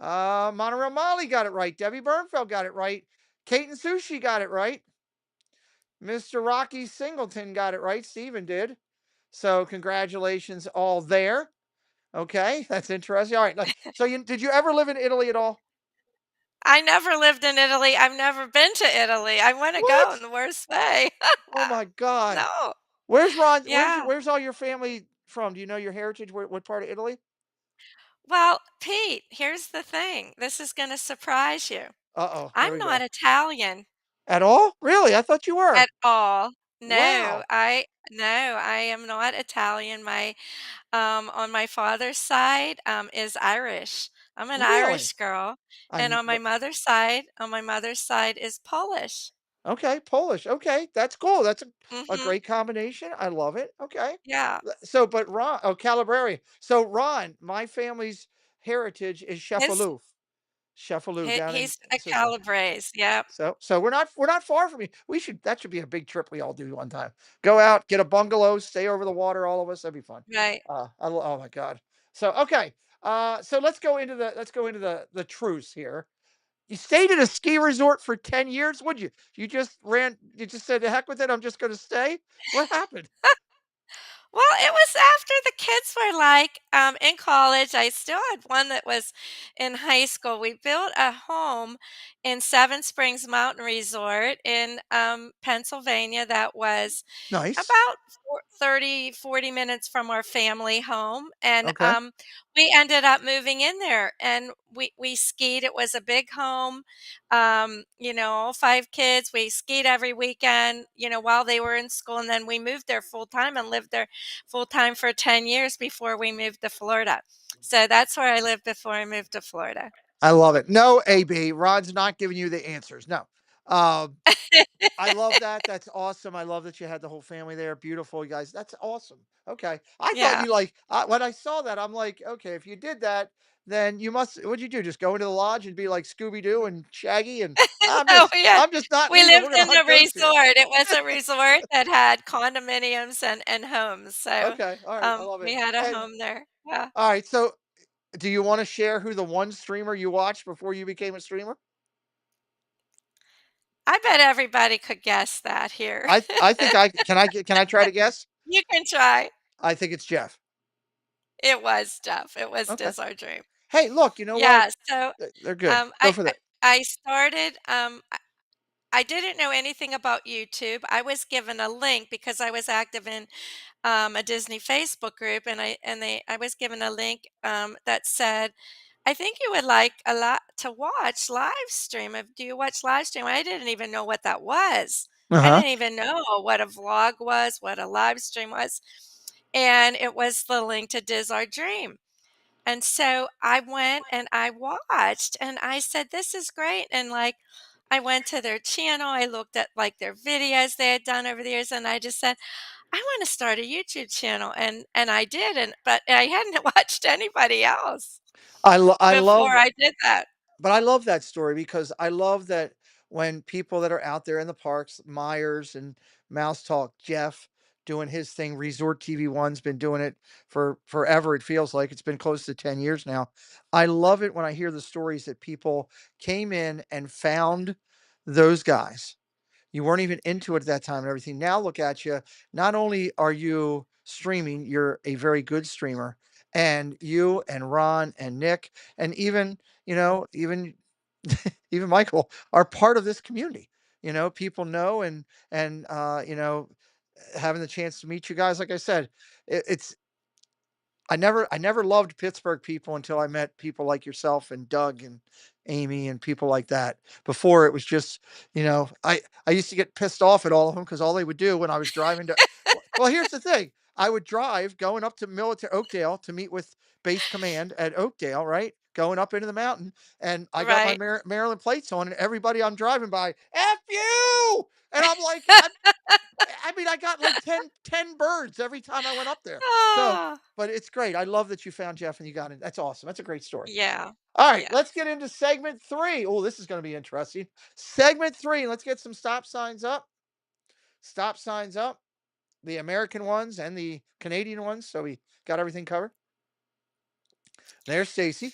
Monorail Molly got it right. Debbie Bernfeld got it right. Kate and Sushi got it right. Mr. Rocky Singleton got it right. Steven did. So congratulations all there. Okay, that's interesting. All right. So did you ever live in Italy at all? I never lived in Italy. I've never been to Italy. I want to go in What? the worst way. Oh my God. No. Where's Ron? Yeah. Where's all your family from? Do you know your heritage? What part of Italy? Well, Pete, here's the thing. This is going to surprise you. Uh-oh. Here I'm we not go. Italian At all? Really? I thought you were. at all. No, Wow. I am not Italian. My on my father's side is Irish. I'm an Really? Irish girl, and I'm on my mother's side is Polish. Okay, Polish. Okay, that's cool. That's a Mhm. great combination. I love it. Okay. Yeah. So, but Ron, oh, Calabrese. So, Ron, my family's heritage is His Sheffield down in he's a Sicily. Calabrese. Yep. So we're not far from you. That should be a big trip we all do one time. Go out, get a bungalow, stay over the water, all of us. That'd be fun. Right. Oh my God. So okay. So let's go into the truce here. You stayed at a ski resort for 10 years, would you? You just said, "The heck with it, I'm just gonna stay." What happened? Well, it was after the kids were like in college. I still had one that was in high school. We built a home in Seven Springs Mountain Resort in Pennsylvania that was Nice. about 30, 40 minutes from our family home. And Okay. we ended up moving in there and we skied. It was a big home. All five kids. We skied every weekend, while they were in school. And then we moved there full time and lived there full time for 10 years before we moved to Florida. So that's where I lived before I moved to Florida. I love it. No, AB. Rod's not giving you the answers. No. Um, I love that. That's awesome. I love that you had the whole family there. Beautiful, you guys. That's awesome. Okay. I thought Yeah. you when I saw that, I'm like, okay, if you did that, then what'd you do? Just go into the lodge and be like Scooby Doo and Shaggy and I'm Oh, just, yeah. I'm just not We leaving. We're lived going to in a hunt ghosts here. resort. It was a resort that had condominiums and homes. So, Okay. All right. I love we it. had a And home there. Yeah. all right. So do you want to share who the one streamer you watched before you became a streamer? I bet everybody could guess that here. I think can I try to guess? You can try. I think it's Jeff. It was Jeff. It was Okay. Diz Our Dream. Hey, look, you know what? Yeah, so, They're good. Go I for I that. I started, I didn't know anything about YouTube. I was given a link because I was active in a Disney Facebook group, and I was given a link that said, "I think you would like a lot to watch live stream. Do you watch live stream?" I didn't even know what that was. I Uh-huh. didn't even know what a vlog was, what a live stream was, and it was the link to Diz Our Dream. And so I went and I watched and I said, "This is great." And like, I went to their channel, I looked at like their videos they had done over the years, and I just said, "I want to start a YouTube channel." And I did, and but I hadn't watched anybody else I love before I did that. but I love that story because I love that when people that are out there in the parks, Myers and Mouse Talk, Jeff doing his thing, Resort TV One's been doing it for forever. It feels like it's been close to 10 years now. I love it when I hear the stories that people came in and found those guys. You weren't even into it at that time and everything. Now look at you. Not only are you streaming, you're a very good streamer. And you and Ron and Nick and even, even even Michael are part of this community. People know and having the chance to meet you guys, like I said, it's I never loved Pittsburgh people until I met people like yourself and Doug and Amy and people like that. Before it was just, I used to get pissed off at all of them because all they would do when I was driving to well, here's the thing. I would drive going up to military Oakdale to meet with base command at Oakdale, right? Going up into the mountain, and I got my Right. Maryland plates on, and everybody I'm driving by, F you! And I'm like, I mean, I got like ten birds every time I went up there. So, Ah, but it's great. I love that you found Jeff and you got it. That's awesome. That's a great story. yeah. All right, Yeah. let's get into segment three. Oh, this is going to be interesting. Segment three. Let's get some stop signs up. Stop signs up. The American ones and the Canadian ones. So we got everything covered. There's Stacy.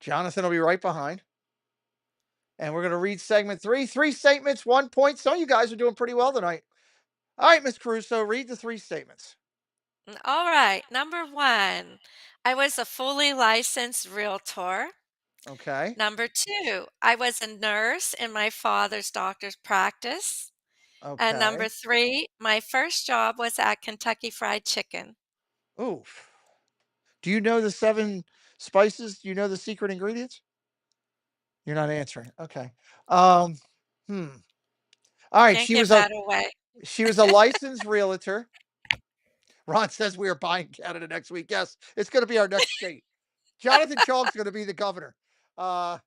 Jonathan will be right behind. And we're going to read segment three. Three statements, 1 point. Some of you guys are doing pretty well tonight. All right, Miss Caruso, read the three statements. All right. Number one, I was a fully licensed realtor. Okay. Number two, I was a nurse in my father's doctor's practice. And number Okay. three, my first job was at Kentucky Fried Chicken. Oof. Do you know the 7 spices? Do you know the secret ingredients? You're not answering. Okay. Um, hmm. All right. Can't She give was a that away. she was a licensed realtor. Ron says we are buying Canada next week. Yes, it's going to be our next state. Jonathan Chong's going to be the governor. Uh,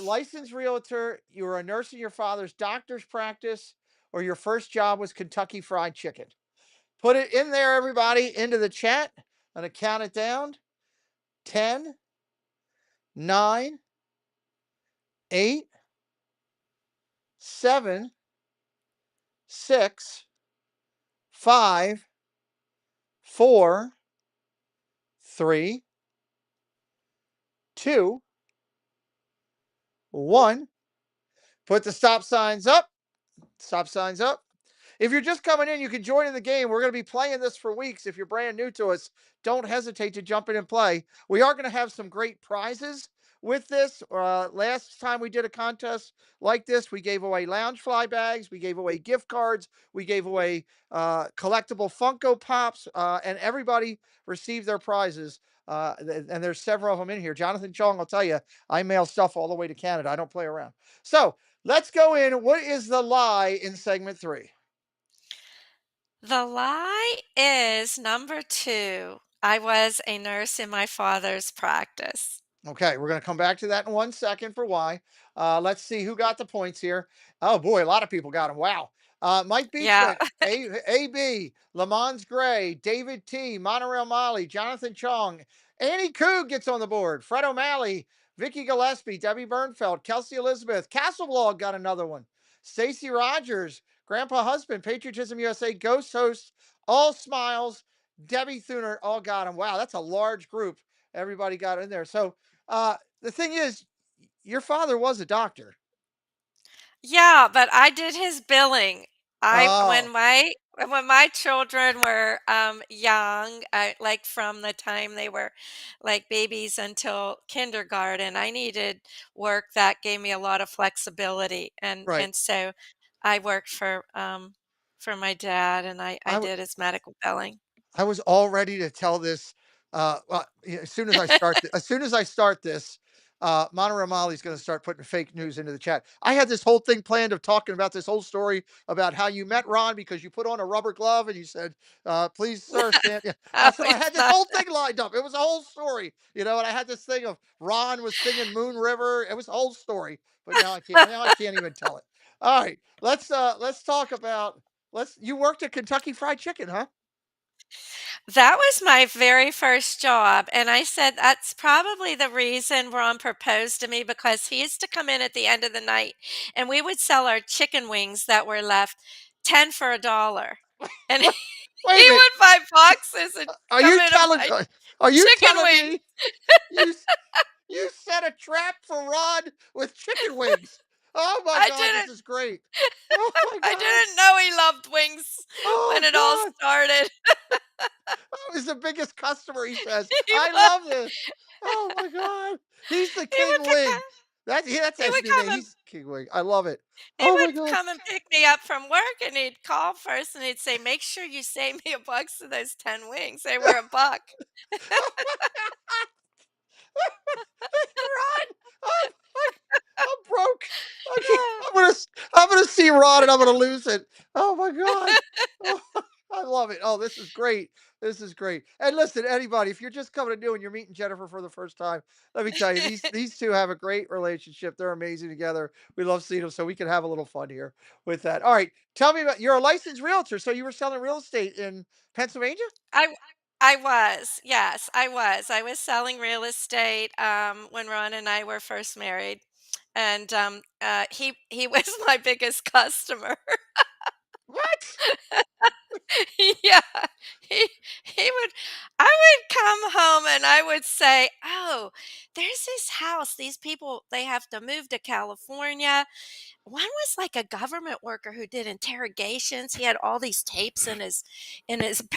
licensed realtor. You were a nurse in your father's doctor's practice, or your first job was Kentucky Fried Chicken. Put it in there, everybody, into the chat. I'm going to count it down. 10, 9, 8, 7, 6, 5, 4, 3, 2, 1. Put the stop signs up. Stop signs up. If you're just coming in, you can join in the game. We're going to be playing this for weeks. If you're brand new to us, don't hesitate to jump in and play. We are going to have some great prizes with this. Last time we did a contest like this, we gave away lounge fly bags, we gave away gift cards, we gave away collectible Funko Pops, and everybody received their prizes. And there's several of them in here. Jonathan Chong, I'll tell you, I mail stuff all the way to Canada. I don't play around. So let's go in. What is the lie in segment three? The lie is number two. I was a nurse in my father's practice. Okay, we're going to come back to that in 1 second for why. Let's see who got the points here. Oh boy, a lot of people got them. Wow. Mike Yeah. Beachman, AB, Lamons Gray, David T, Monorail Molly, Jonathan Chong, Annie Coog gets on the board, Fred O'Malley, Vicky Gillespie, Debbie Bernfeld, Kelsey Elizabeth, Castleblog got another one, Stacy Rogers, Grandpa Husband, Patriotism USA, Ghost Host, All Smiles, Debbie Thuner, all got them. Wow, that's a large group. Everybody got in there. So the thing is, your father was a doctor. Yeah, but I did his billing. I Oh, when when my children were, young, like, from the time they were, like, babies until kindergarten, I needed work that gave me a lot of flexibility, Right. and so I worked for my dad, and I I did his medical billing. I was all ready to tell this. As soon as I start, this, Monterey Molly's going to start putting fake news into the chat. I had this whole thing planned of talking about this whole story about how you met Ron because you put on a rubber glove and you said, "Please, sir, stand." Yeah. Oh, So I it's had this not whole thing lined up. It was a whole story, and I had this thing of Ron was singing Moon River. It was a whole story, but now I can't. Now I can't even tell it. All right, let's talk about. You worked at Kentucky Fried Chicken, huh? That was my very first job, and I said that's probably the reason Ron proposed to me because he used to come in at the end of the night, and we would sell our chicken wings that were left 10 for a dollar, and Wait, wait a he minute. would buy boxes and Are come you in and telling buy are you chicken telling wings. me you you set a trap for Rod with chicken wings? Oh my I god, this didn't is great. Oh my I god. didn't know he loved wings when Oh it all god. started. I was the biggest customer, he says. He I would love this. Oh my god. He's the he would King Wing. That's he his would new name. come and He's King Wing. I love it. he Oh my would god. come and pick me up from work, and he'd call first, and he'd say, "Make sure you save me a box of those 10 wings. They were a buck." Rod! I'm, I'm broke. I can't, I'm gonna see Rod and I'm gonna lose it. Oh my god. Oh, I love it. Oh, this is great. This is great. And listen, anybody, if you're just coming to new and you're meeting Jennifer for the first time, let me tell you, these two have a great relationship. They're amazing together. We love seeing them, so we can have a little fun here with that. All right, tell me about. You're a licensed realtor, so you were selling real estate in Pennsylvania. I I was, yes, I was. I was selling real estate, when Ron and I were first married, and, he was my biggest customer. What? Yeah, he he would I would come home and I would say, "Oh, there's this house, these people, they have to move to California." One was like a government worker who did interrogations. He had all these tapes in his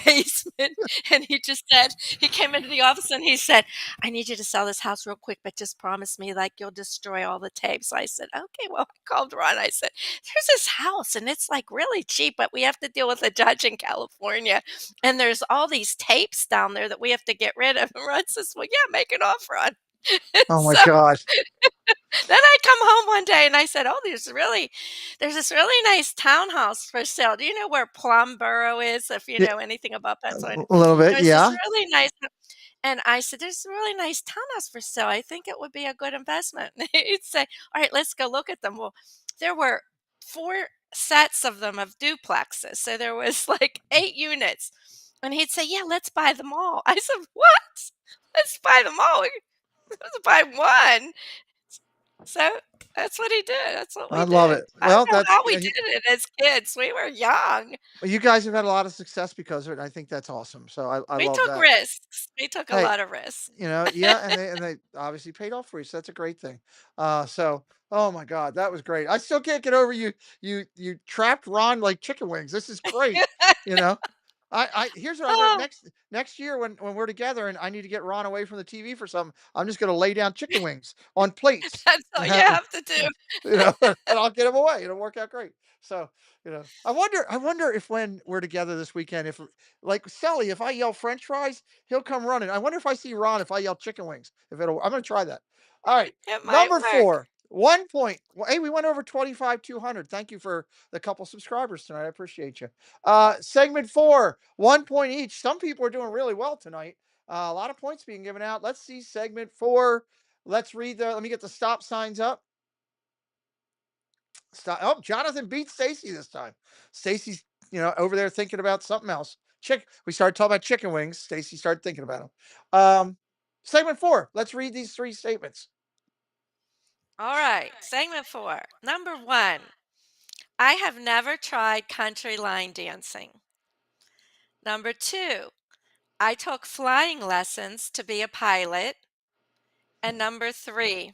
basement, and he just said he came into the office and he said, "I need you to sell this house real quick, but just promise me like you'll destroy all the tapes." I said, "Okay." Well, I called Ron. I said, "There's this house and it's like really cheap, but we have to deal with a judge in California, and there's all these tapes down there that we have to get rid of." And Ron says, "Well, yeah, make an offer on." Oh my So god. then I come home one day and I said, "Oh, there's this really nice townhouse for sale." Do you know where Plum Borough is, if you Yeah, know anything about Pennsylvania? a little bit. There's this Yeah. really nice and I said, "There's a really nice townhouse for sale. I think it would be a good investment." And he'd say, "All right, let's go look at them." Well, there were 4 sets of them of duplexes, so there was like 8 units. And he'd say, "Yeah, let's buy them all." I said, "What? Let's buy them all? We're supposed to buy 1." So, that's what he did, that's what I we love did. it. I don't Well, know that's how we did it as kids, we were young. well, you guys have had a lot of success because of it. And I think that's awesome. So I We love took that. risks, we took a Hey, lot of risks. yeah, and they obviously paid off for you. So that's a great thing. So oh my God, that was great. I still can't get over you trapped Ron like chicken wings. This is great. You know. I here's what I'm gonna Oh, next year when we're together and I need to get Ron away from the TV for something, I'm just gonna lay down chicken wings on plates. that's all you have to do. And I'll get him away. It'll work out great. So, I wonder if when we're together this weekend, if like Sally, if I yell French fries, he'll come running. I wonder if I see Ron if I yell chicken wings. If it'll, I'm gonna try that. All right, It might number work. 4, 1 point. Well, hey, we went over 25,200. Thank you for the couple subscribers tonight. I appreciate you. Segment 4, 1 point each. Some people are doing really well tonight. A lot of points being given out. Let's see segment 4. Let's read the. Let me get the stop signs up. Stop. Oh, Jonathan beat Stacy this time. Stacy's, over there thinking about something else. We started talking about chicken wings. Stacy started thinking about them. Segment 4. Let's read these 3 statements. Alright, segment 4. Number 1, I have never tried country line dancing. Number 2, I took flying lessons to be a pilot. And number 3,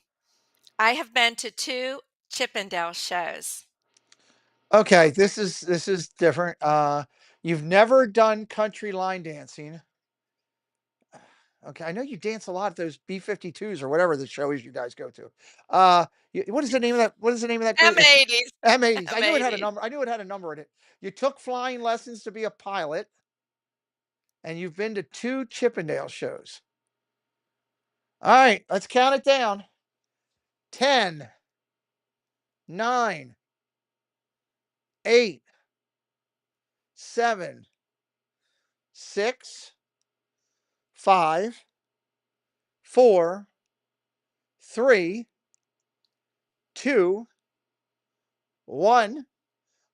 I have been to 2 Chippendale shows. Okay, this is different. You've never done country line dancing. Okay, I know you dance a lot at those B-52s or whatever the show is you guys go to. What is the name of that? What is the name of that group? It's M80s, M80s. I knew it had a M80s. number. I knew it had a number in it. You took flying lessons to be a pilot, and you've been to two Chippendale shows. All right, let's count it down. 10, 9, 8, 7, 6, 5, 4, 3, 2, 1.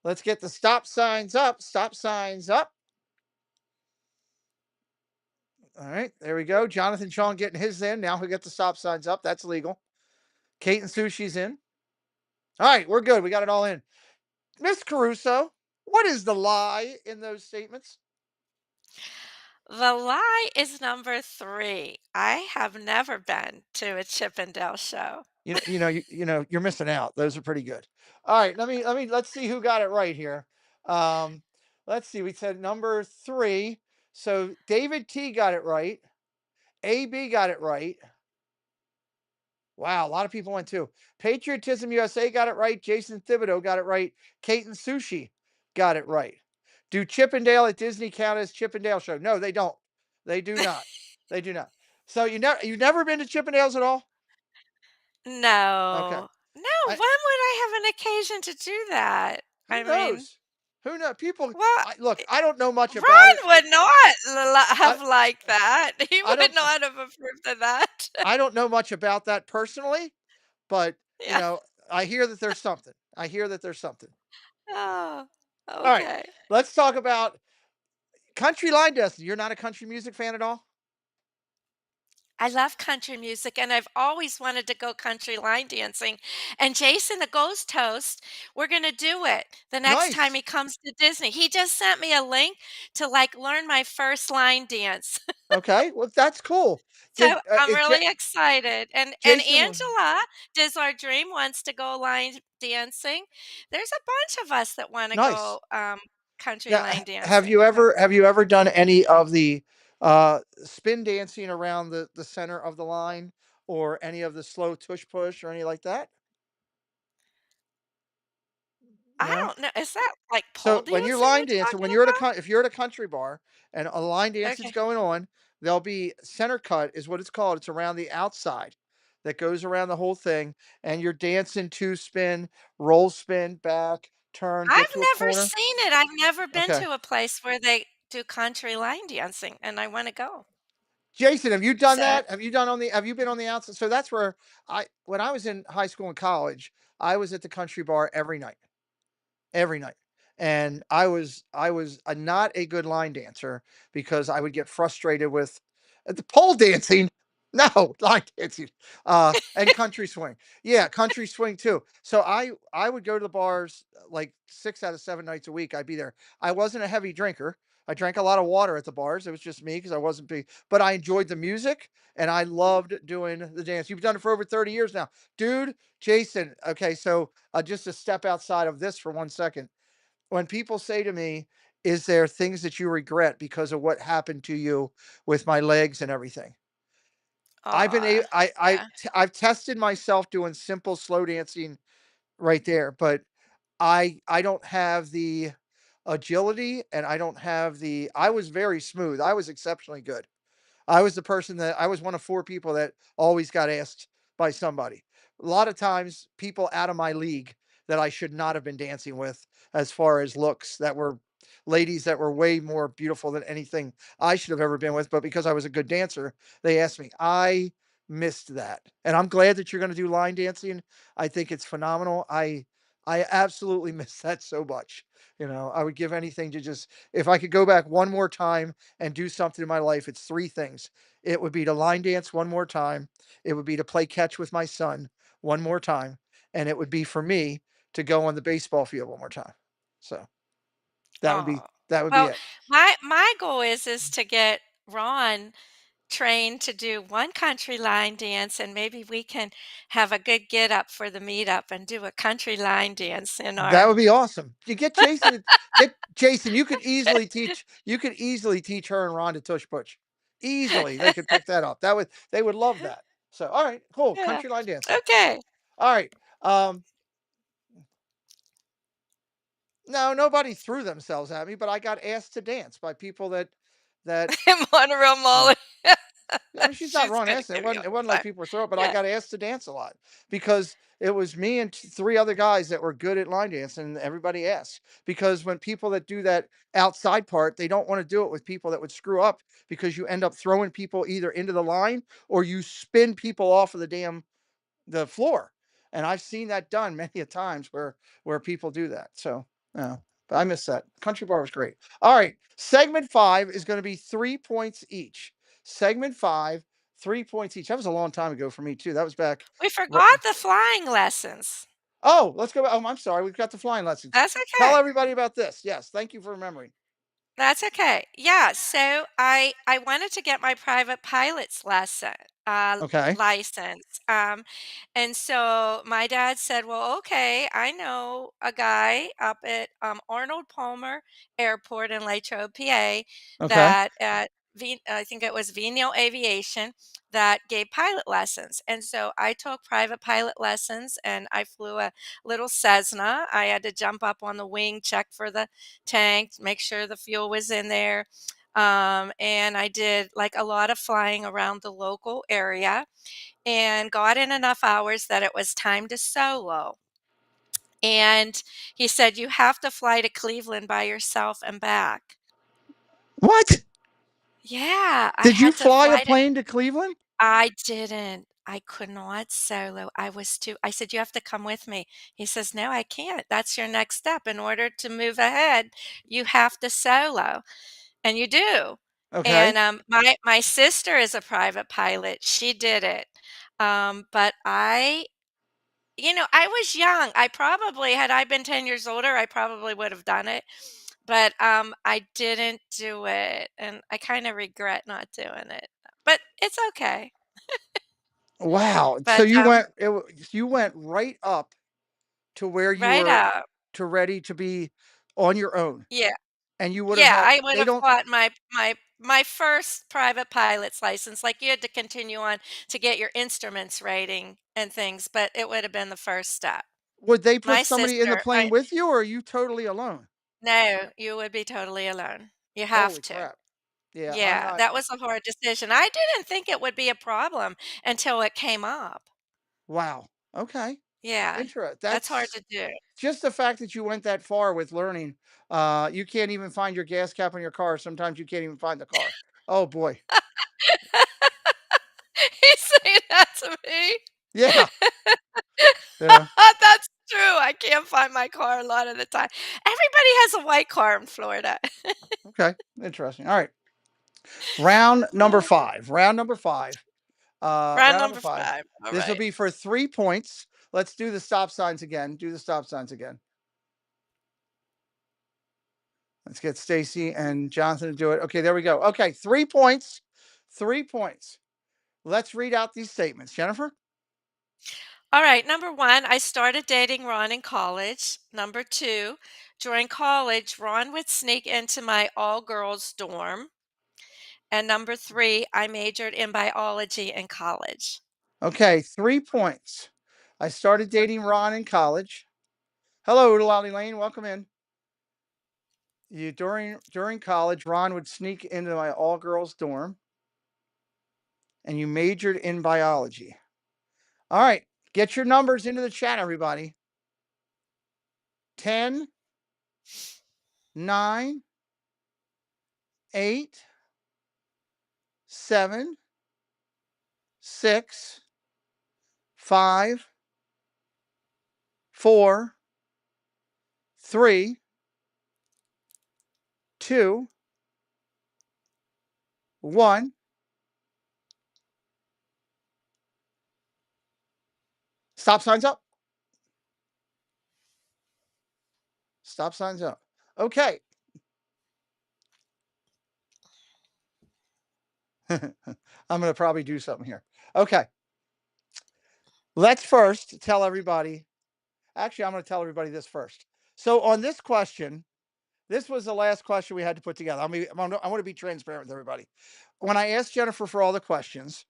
Let's get the stop signs up. Stop signs up. All right, there we go. Jonathan Sean getting his in. Now he'll get the stop signs up. That's legal. Kate and Sushi's in. All right, we're good. We got it all in. Miss Caruso, what is the lie in those statements? The lie is number 3. I have never been to a Chippendale show. You're missing out. Those are pretty good. All right, let's see who got it right here. Um, let's see. We said number 3. So David T got it right. AB got it right. Wow, a lot of people went too. Patriotism USA got it right. Jason Thibodeau got it right. Kate and Sushi got it right. Do Chippendale at Disney count as Chippendale show? No, they don't. They do not. They do not. So you've never been to Chippendales at all? Okay. No. No, when would I I have an occasion to do that? Who I mean, knows? Who knows? People well, look, I don't know much about it. Ron would not I have liked that. He I would don't not have approved of that. I don't know much about that personally, but Yeah. I hear that there's something. I hear that there's something. Oh, All right. okay. Let's talk about country line dancing. You're not a country music fan at all? I love country music, and I've always wanted to go country line dancing. And Jason, the ghost host, we're gonna do it the next time Nice. he comes to Disney. He just sent me a link to, like, learn my first line dance. Okay. Well, that's cool. So, Did I'm it really excited. And Jason Angela does our dream wants to go line dancing. There's a bunch of us that wanna nice. go, country Now, line dancing, so have you ever done any of the spin dancing around the center of the line or any of the slow tush push or any like that? I No. don't know, is that, like, pole So when you're dancing line you're dancing, when talking you're at about? if you're at a country bar and a line dancing's Okay. going on, there'll be center cut is what it's called. It's around the outside that goes around the whole thing, and you're dancing two spin, roll spin, back, turn, get I've to a never corner. seen it. I've never been Okay. to a place where they do country line dancing, and I wanna go. Jason, have you done So that? Have you been on the outside? So that's where when I was in high school and college, I was at the country bar every night. Every night. And I was not a good line dancer because I would get frustrated with the pole dancing. No, line dancing. And country swing. Yeah, country swing too. So I would go to the bars like 6 out of 7 nights a week. I'd be there. I wasn't a heavy drinker. I drank a lot of water at the bars. It was just me because I wasn't big, but I enjoyed the music and I loved doing the dance. You've done it for over 30 years now. Dude, Jason, okay, so just to step outside of this for 1 second. When people say to me, "Is there things that you regret because of what happened to you with my legs and everything?" I've been a aw, I yeah. I've tested myself doing simple slow dancing right there, but I don't have the agility and I don't have the I was very smooth. I was exceptionally good. I was the person that I was one of 4 people that always got asked by somebody. A lot of times, people out of my league that I should not have been dancing with as far as looks that were ladies that were way more beautiful than anything I should have ever been with, but because I was a good dancer, they asked me. I missed that. And I'm glad that you're gonna do line dancing. I think it's phenomenal. I absolutely miss that so much. I would give anything to just if I could go back one more time and do something in my life, it's 3 things. It would be to line dance one more time, it would be to play catch with my son one more time, and it would be for me to go on the baseball field one more time. So, that would be Aw. that would be Well, it. my goal is to get Ron train to do one country line dance, and maybe we can have a good get up for the meetup and do a country line dance in That our would be awesome. You get Jason get Jason, you could easily teach her and Ron to tush push. Easily, they could pick that up. They would love that. So, all right, cool. Yeah. Country line dancing. Okay. All right. Um, no, nobody threw themselves at me, but I got asked to dance by people that Monroe uh, Molly. I mean, she's not She's wrong gonna answer. give you a It wasn't hard like time. people were throwing, but I Yeah. got asked to dance a lot because it was me and three other guys that were good at line dancing, and everybody asked. Because when people that do that outside part, they don't want to do it with people that would screw up because you end up throwing people either into the line or you spin people off of the floor. And I've seen that done many a times where people do that. So, yeah, but I miss that. Country bar was great. All right, segment 5 is going to be 3 points each. Segment 5, 3 points each. That was a long time ago for me too. That was back. We Right. forgot the flying lessons. Oh, let's go. Oh, I'm sorry. We've got the flying lessons. That's Tell okay. everybody about this. Yes, thank you for remembering. That's okay. Yeah, so I wanted to get my private pilot's Okay. license. And so my dad said, "Well, okay, I know a guy up at Arnold Palmer Airport in Latrobe, PA, Okay. that I think it was Vino Aviation that gave pilot lessons." And so I took private pilot lessons, and I flew a little Cessna. I had to jump up on the wing, check for the tank, make sure the fuel was in there. And I did like a lot of flying around the local area and got in enough hours that it was time to solo. And he said, "You have to fly to Cleveland by yourself and back." What? Yeah, I Did you had to fly a fly to, plane to Cleveland? I didn't. I could not solo. I said, "You have to come with me." He says, "No, I can't. That's your next step. In order to move ahead, you have to solo." And you do. Okay. And, my sister is a private pilot, she did it. But I was young, I probably had I been 10 years older, I probably would have done it, but, I didn't do it, and I kinda regret not doing it, but it's okay. Wow. So But, you went right up to where you right were up. to ready to be on your own, Yeah. and you would have Yeah, had I would they have don't got my first private pilot's license, like, you had to continue on to get your instruments rating and things, but it would have been the first step. would they put My somebody in the sister plane I with you, or are you totally alone? No, you would be totally alone. You have Holy to. crap. Yeah, I'm Yeah, not that was a hard decision. I didn't think it would be a problem until it came up. wow. Okay. Yeah, that's hard That's to do. just the fact that you went that far with learning. You can't even find your gas cap on your car. Sometimes you can't even find the car. Oh boy. He's saying that to me. Yeah. Yeah. That's true, I can't find my car a lot of the time. Everybody has a white car in Florida. Okay. Interesting. All right. Round number 5. Round number 5. Round Round number number 5. 5, This will alright. be for 3 points. Let's do the stop signs again. Do the stop signs again. Let's get Stacy and Jonathan to do it. Okay, there we go. Okay, 3 points. 3 points. Let's read out these statements. Jennifer? Alright, number 1, I started dating Ron in college. Number 2, during college, Ron would sneak into my all-girls dorm. And number 3, I majored in biology in college. Okay, 3 points. I started dating Ron in college. Hello, Oodalali Lane. Welcome in. You during college, Ron would sneak into my all girls dorm, and you majored in biology. All right, get your numbers into the chat, everybody. 10, 9, 8, 7, 6, 5, 4, 3, 2, 1. Stop signs up. Stop signs up. Okay. I'm going to probably do something here. Okay. Let's first tell everybody. Actually, I'm going to tell everybody this first. So, on this question, this was the last question we had to put together. I want to be transparent with everybody. When I asked Jennifer for all the questions,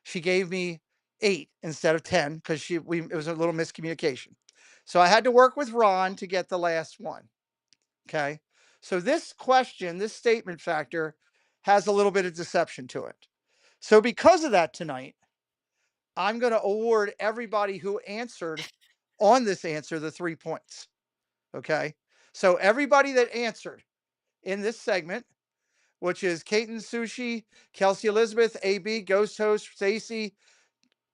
she gave me 8 instead of 10 because it was a little miscommunication. So I had to work with Ron to get the last one. Okay. So this question, this statement factor has a little bit of deception to it. So because of that tonight, I'm going to award everybody who answered on this answer the 3 points. Okay. So everybody that answered in this segment, which is Kate and Sushi, Kelsey Elizabeth, AB, Ghost Host, Stacy,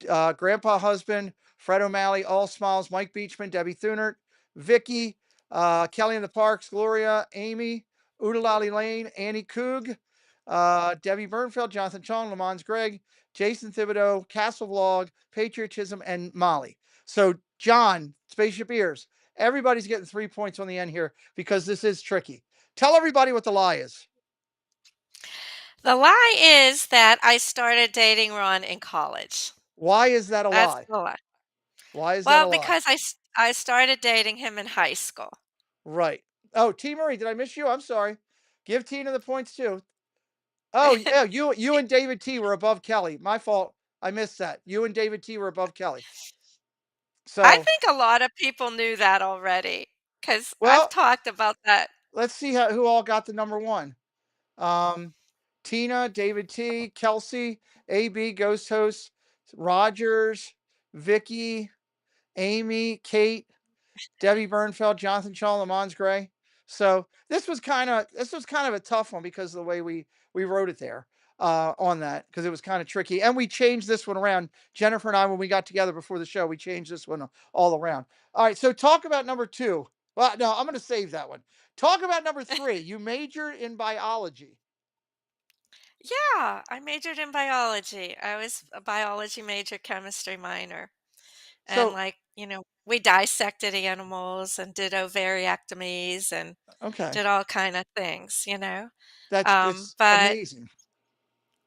Grandpa Husband, Fred O'Malley, All Smiles, Mike Beachman, Debbie Thunert, Vicky, Kelly in the Parks, Gloria, Amy, Udalali Lane, Annie Coog, Debbie Burnfeld, Jonathan Chong, Lamont Gregg, Jason Thibodeau, Castle Vlog, Patriotism, and Molly. So, John, Spaceship Ears, everybody's getting 3 points on the end here because this is tricky. Tell everybody what the lie is. The lie is that I started dating Ron in college. Why is that a That's lie? the lie. Why is that a Well, lie? because I started dating him in high school. Right. Oh, T. Marie, did I miss you? I'm sorry. Give Tina the points too. Oh, yeah, you and David T were above Kelly. My fault. I missed that. You and David T were above Kelly. I So, think a lot of people knew that already because 'cause I've well, talked about that. let's see who all got the number one. Um, Tina, David T, Kelsey, AB, Ghost Host, Rogers, Vicky, Amy, Kate, Debbie Burnfeld, Jonathan Shaw, Lamont Gray. So this was kind of a tough one because of the way we wrote it there on that because it was kind of tricky, and we changed this one around. Jennifer and I, when we got together before the show, we changed this one all around. All right, so talk about number 2. Well, no, I'm going to save that one. Talk about number 3. You majored in biology. Yeah, I majored in biology. I was a biology major, chemistry minor. And, So like, we dissected animals and did ovariectomies and okay, did all kind of things. that's But amazing.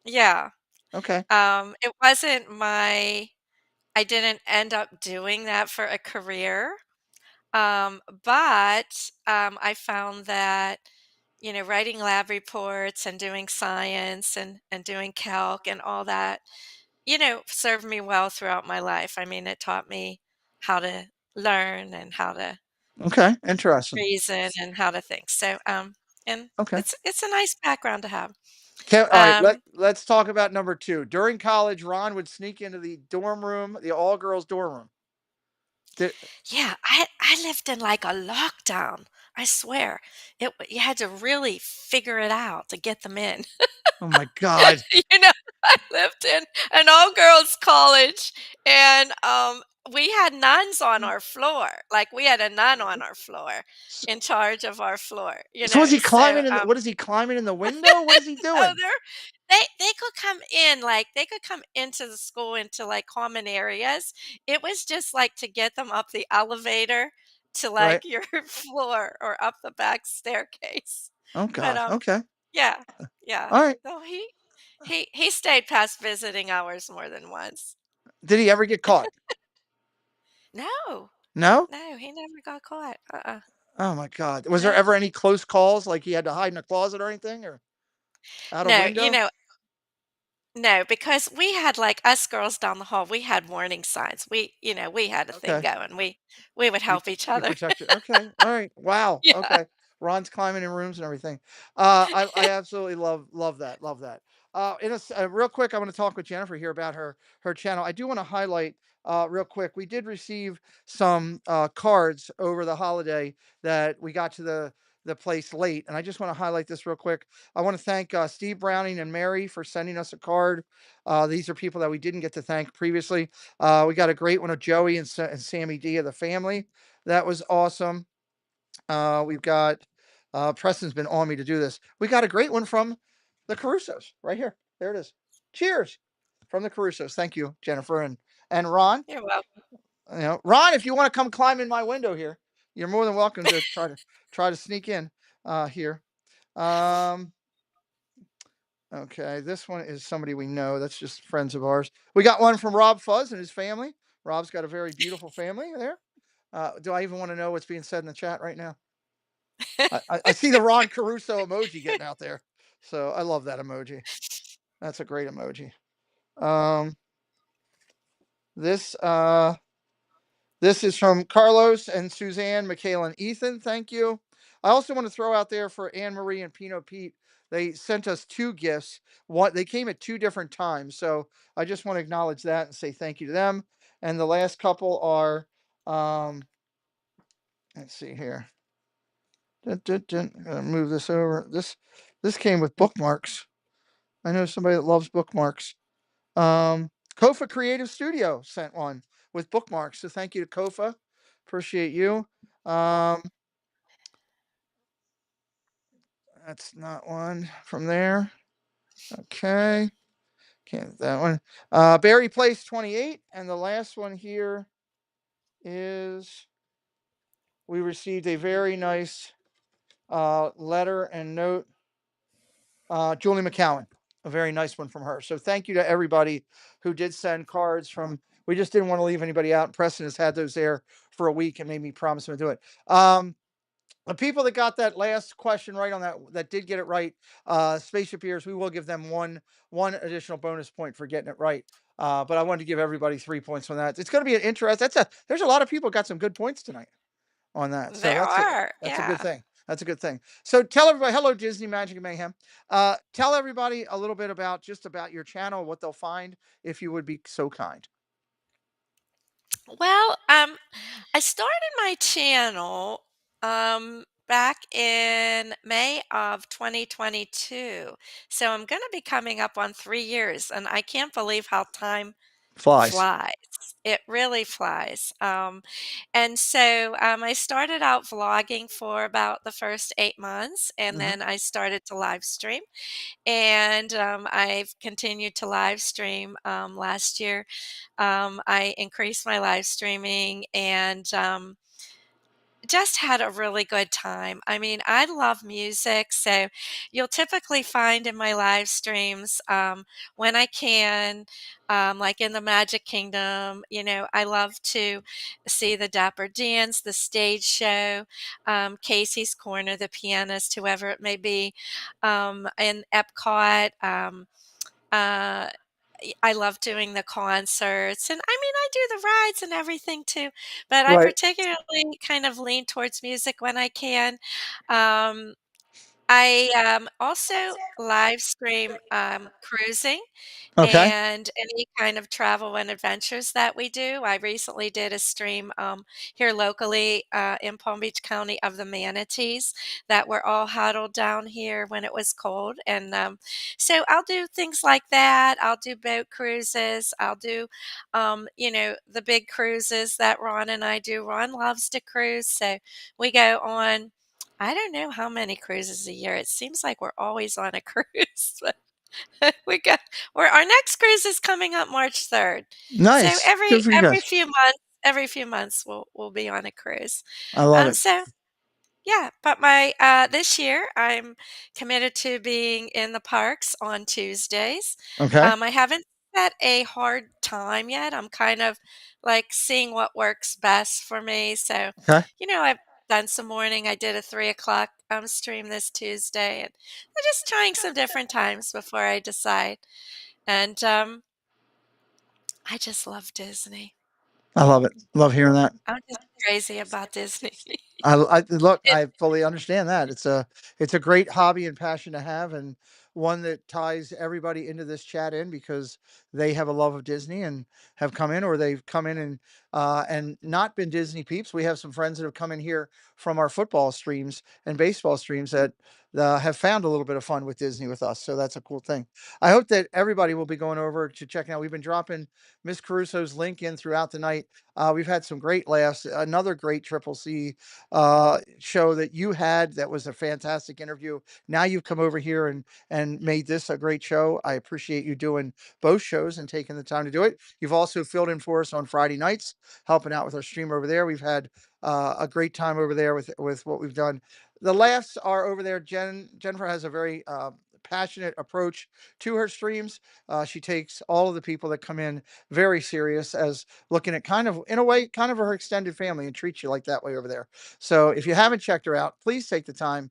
yeah, Okay, it wasn't my I didn't end up doing that for a career. But I found that, writing lab reports and doing science and doing calc and all that, served me well throughout my life. I mean, it taught me how to learn and how to okay, interesting. reason and how to think. And Okay. it's a nice background to have. All right, Um, let's talk about number 2. During college, Ron would sneak into the dorm room, the all girls dorm room. Did, yeah, I lived in like a lockdown. I swear, you had to really figure it out to get them in. oh my God. You know, I lived in an all-girls college, and, we had nuns on our floor. Like, we had a nun on our floor S- in charge of our floor, So is he so, climbing in what is he climbing in the window? What is he oh, doing? they could come in, like, they could come into the school into, like, common areas. It was just, like, to get them up the elevator to, like, Right. your floor or up the back staircase. Oh But, God. Okay. yeah, yeah. All right. No, he stayed past visiting hours more than once. Did he ever get caught? No, No? no, he never got caught. Uh-uh. Oh my God. Was there No. ever any close calls like he had to hide in a closet or anything or out a No, window? no, because we had, like, us girls down the hall, we had warning signs. We had a thing Okay. going. We would You help each you other. protected. Okay. All right. Wow. Yeah. Okay. Ron's climbing in rooms and everything. I absolutely love that. Love that. Real quick, I'm going to talk with Jennifer here about her channel. I do want to highlight real quick. We did receive some cards over the holiday that we got to the place late, and I just want to highlight this real quick. I want to thank Steve Browning and Mary for sending us a card. These are people that we didn't get to thank previously. We got a great one of Joey and Sammy D of the family. That was awesome. We've got Preston's been on me to do this. We got a great one from the Carusos right here. There it is. Cheers from the Carusos. Thank you, Jennifer and Ron. You're welcome. Ron, if you want to come climb in my window here, you're more than welcome to try to sneak in here. Um, Okay, this one is somebody we know. That's just friends of ours. We got one from Rob Fuzz and his family. Rob's got a very beautiful family there. Do I even want to know what's being said in the chat right now? I see the Ron Caruso emoji getting out there. So I love that emoji. That's a great emoji. Um, this this is from Carlos and Suzanne, Michaela, and Ethan. Thank you. I also want to throw out there for Anne Marie and Pino Pete. They sent us two gifts. One, they came at two different times. So I just want to acknowledge that and say thank you to them. And the last couple are, um, let's see here. Dun, dun, dun. I'm gonna move this over. This came with bookmarks. I know somebody that loves bookmarks. Kofa Creative Studio sent one with bookmarks. So thank you to Kofa. Appreciate you. Um, that's not one from there. Okay. Can't that one. Barry Place 28. And the last one here is we received a very nice letter and note. Julie McCowan, a very nice one from her. So thank you to everybody who did send cards from. We just didn't want to leave anybody out. Preston has had those there for a week and made me promise him to do it. The people that got that last question right on that did get it right, Spaceship Ears, we will give them one additional bonus point for getting it right. But I wanted to give everybody 3 points on that. It's going to be an interest. There's a lot of people got some good points tonight on that. So There are, that's a good yeah. thing. That's a good thing. So tell everybody, hello Disney Magic and Mayhem. Tell everybody a little bit about your channel, what they'll find, if you would be so kind. Well, I started my channel back in May of 2022. So I'm going to be coming up on 3 years, and I can't believe how time Flies. flies. It really flies. And so I started out vlogging for about the first 8 months, and Hmm. then I started to live stream. And I've continued to live stream. Last year, I increased my live streaming and just had a really good time. I mean, I love music, so you'll typically find in my live streams when I can, like in the Magic Kingdom, I love to see the Dapper Dance, the stage show, Casey's Corner, the pianist, whoever it may be, in Epcot. Uh, I love doing the concerts, and I mean, I do the rides and everything too, but I Right. particularly kind of lean towards music when I can. Um, I also live stream cruising Okay. and any kind of travel and adventures that we do. I recently did a stream here locally in Palm Beach County of the manatees that were all huddled down here when it was cold. And so I'll do things like that. I'll do boat cruises. I'll do, the big cruises that Ron and I do. Ron loves to cruise. So we go on. I don't know how many cruises a year. It seems like we're always on a cruise. We got our next cruise is coming up March 3rd. So Nice. Good for you guys. every few months we'll be on a cruise. I love it. So yeah, but this year I'm committed to being in the parks on Tuesdays. Okay. I haven't set a hard time yet. I'm kind of like seeing what works best for me. So, Okay. I've done some morning. I did a 3 o'clock stream this Tuesday, and I'm just trying some different times before I decide. And I just love Disney. I love it. Love hearing that. I'm just crazy about Disney. I look, It, I fully understand that. It's a great hobby and passion to have, and one that ties everybody into this chat in because they have a love of Disney and have come in, or they've come in and not been Disney peeps. We have some friends that have come in here from our football streams and baseball streams that have found a little bit of fun with Disney with us. So that's a cool thing. I hope that everybody will be going over to checking out. We've been dropping Miss Caruso's link in throughout the night. We've had some great laughs. Another great Triple C show that you had that was a fantastic interview. Now you've come over here and made this a great show. I appreciate you doing both shows and taking the time to do it. You've also filled in for us on Friday nights, helping out with our stream over there. We've had a great time over there with what we've done. The laughs are over there. Jennifer has a very passionate approach to her streams. She takes all of the people that come in very serious as looking at kind of, in a way, kind of her extended family and treats you like that way over there. So if you haven't checked her out, please take the time,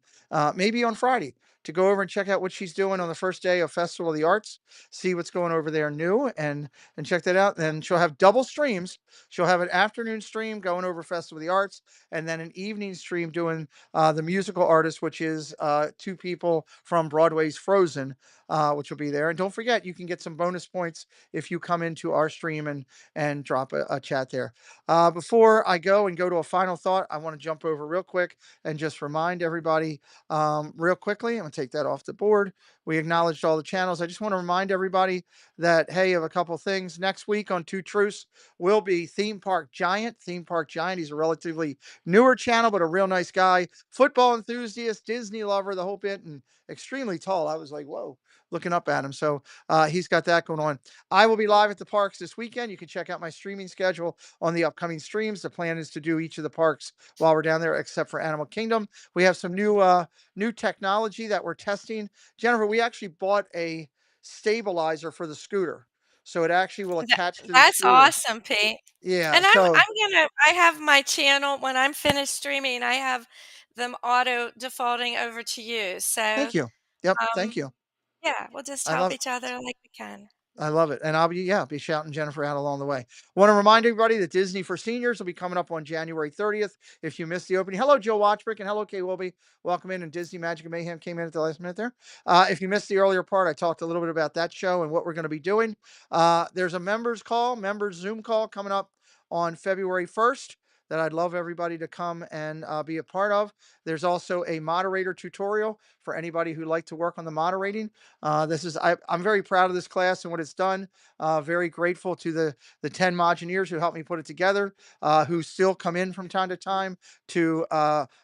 maybe on Friday, to go over and check out what she's doing on the first day of Festival of the Arts, see what's going over there new, and check that out. Then she'll have double streams. She'll have an afternoon stream going over Festival of the Arts, and then an evening stream doing the musical artist, which is two people from Broadway's Frozen, which will be there. And don't forget, you can get some bonus points if you come into our stream and drop a chat there. Before I go to a final thought, I want to jump over real quick and just remind everybody real quickly. I'm going to take that off the board. We acknowledged all the channels. I just want to remind everybody that, hey, of a couple things. Next week on Two Truths will be Theme Park Giant. Theme Park Giant, he's a relatively newer channel, but a real nice guy. Football enthusiast, Disney lover, the whole bit, and extremely tall. I was like, whoa, looking up at him. So he's got that going on. I will be live at the parks this weekend. You can check out my streaming schedule on the upcoming streams. The plan is to do each of the parks while we're down there, except for Animal Kingdom. We have some new technology that we're testing. Jennifer, we actually bought a stabilizer for the scooter, so it actually will That attach to the that's scooter. awesome, Pete. Yeah. And I'm So I'm gonna I have my channel when I'm finished streaming, I have them auto defaulting over to you. So, thank you. Yep. Thank um, you. yeah, we'll just I help love each other like we can. I love it. And I'll be, yeah, be shouting Jennifer out along the way. Want to remind everybody that Disney for Seniors will be coming up on January 30th. If you missed the opening, hello, Joe Watchbrick, and hello, Kay Wilby. Welcome in. And Disney Magic and Mayhem came in at the last minute there. If you missed the earlier part, I talked a little bit about that show and what we're going to be doing. There's a members Zoom call coming up on February 1st that I'd love everybody to come and be a part of. There's also a moderator tutorial for anybody who'd like to work on the moderating. I'm very proud of this class and what it's done. Very grateful to the 10 Mogineers who helped me put it together, who still come in from time to time, to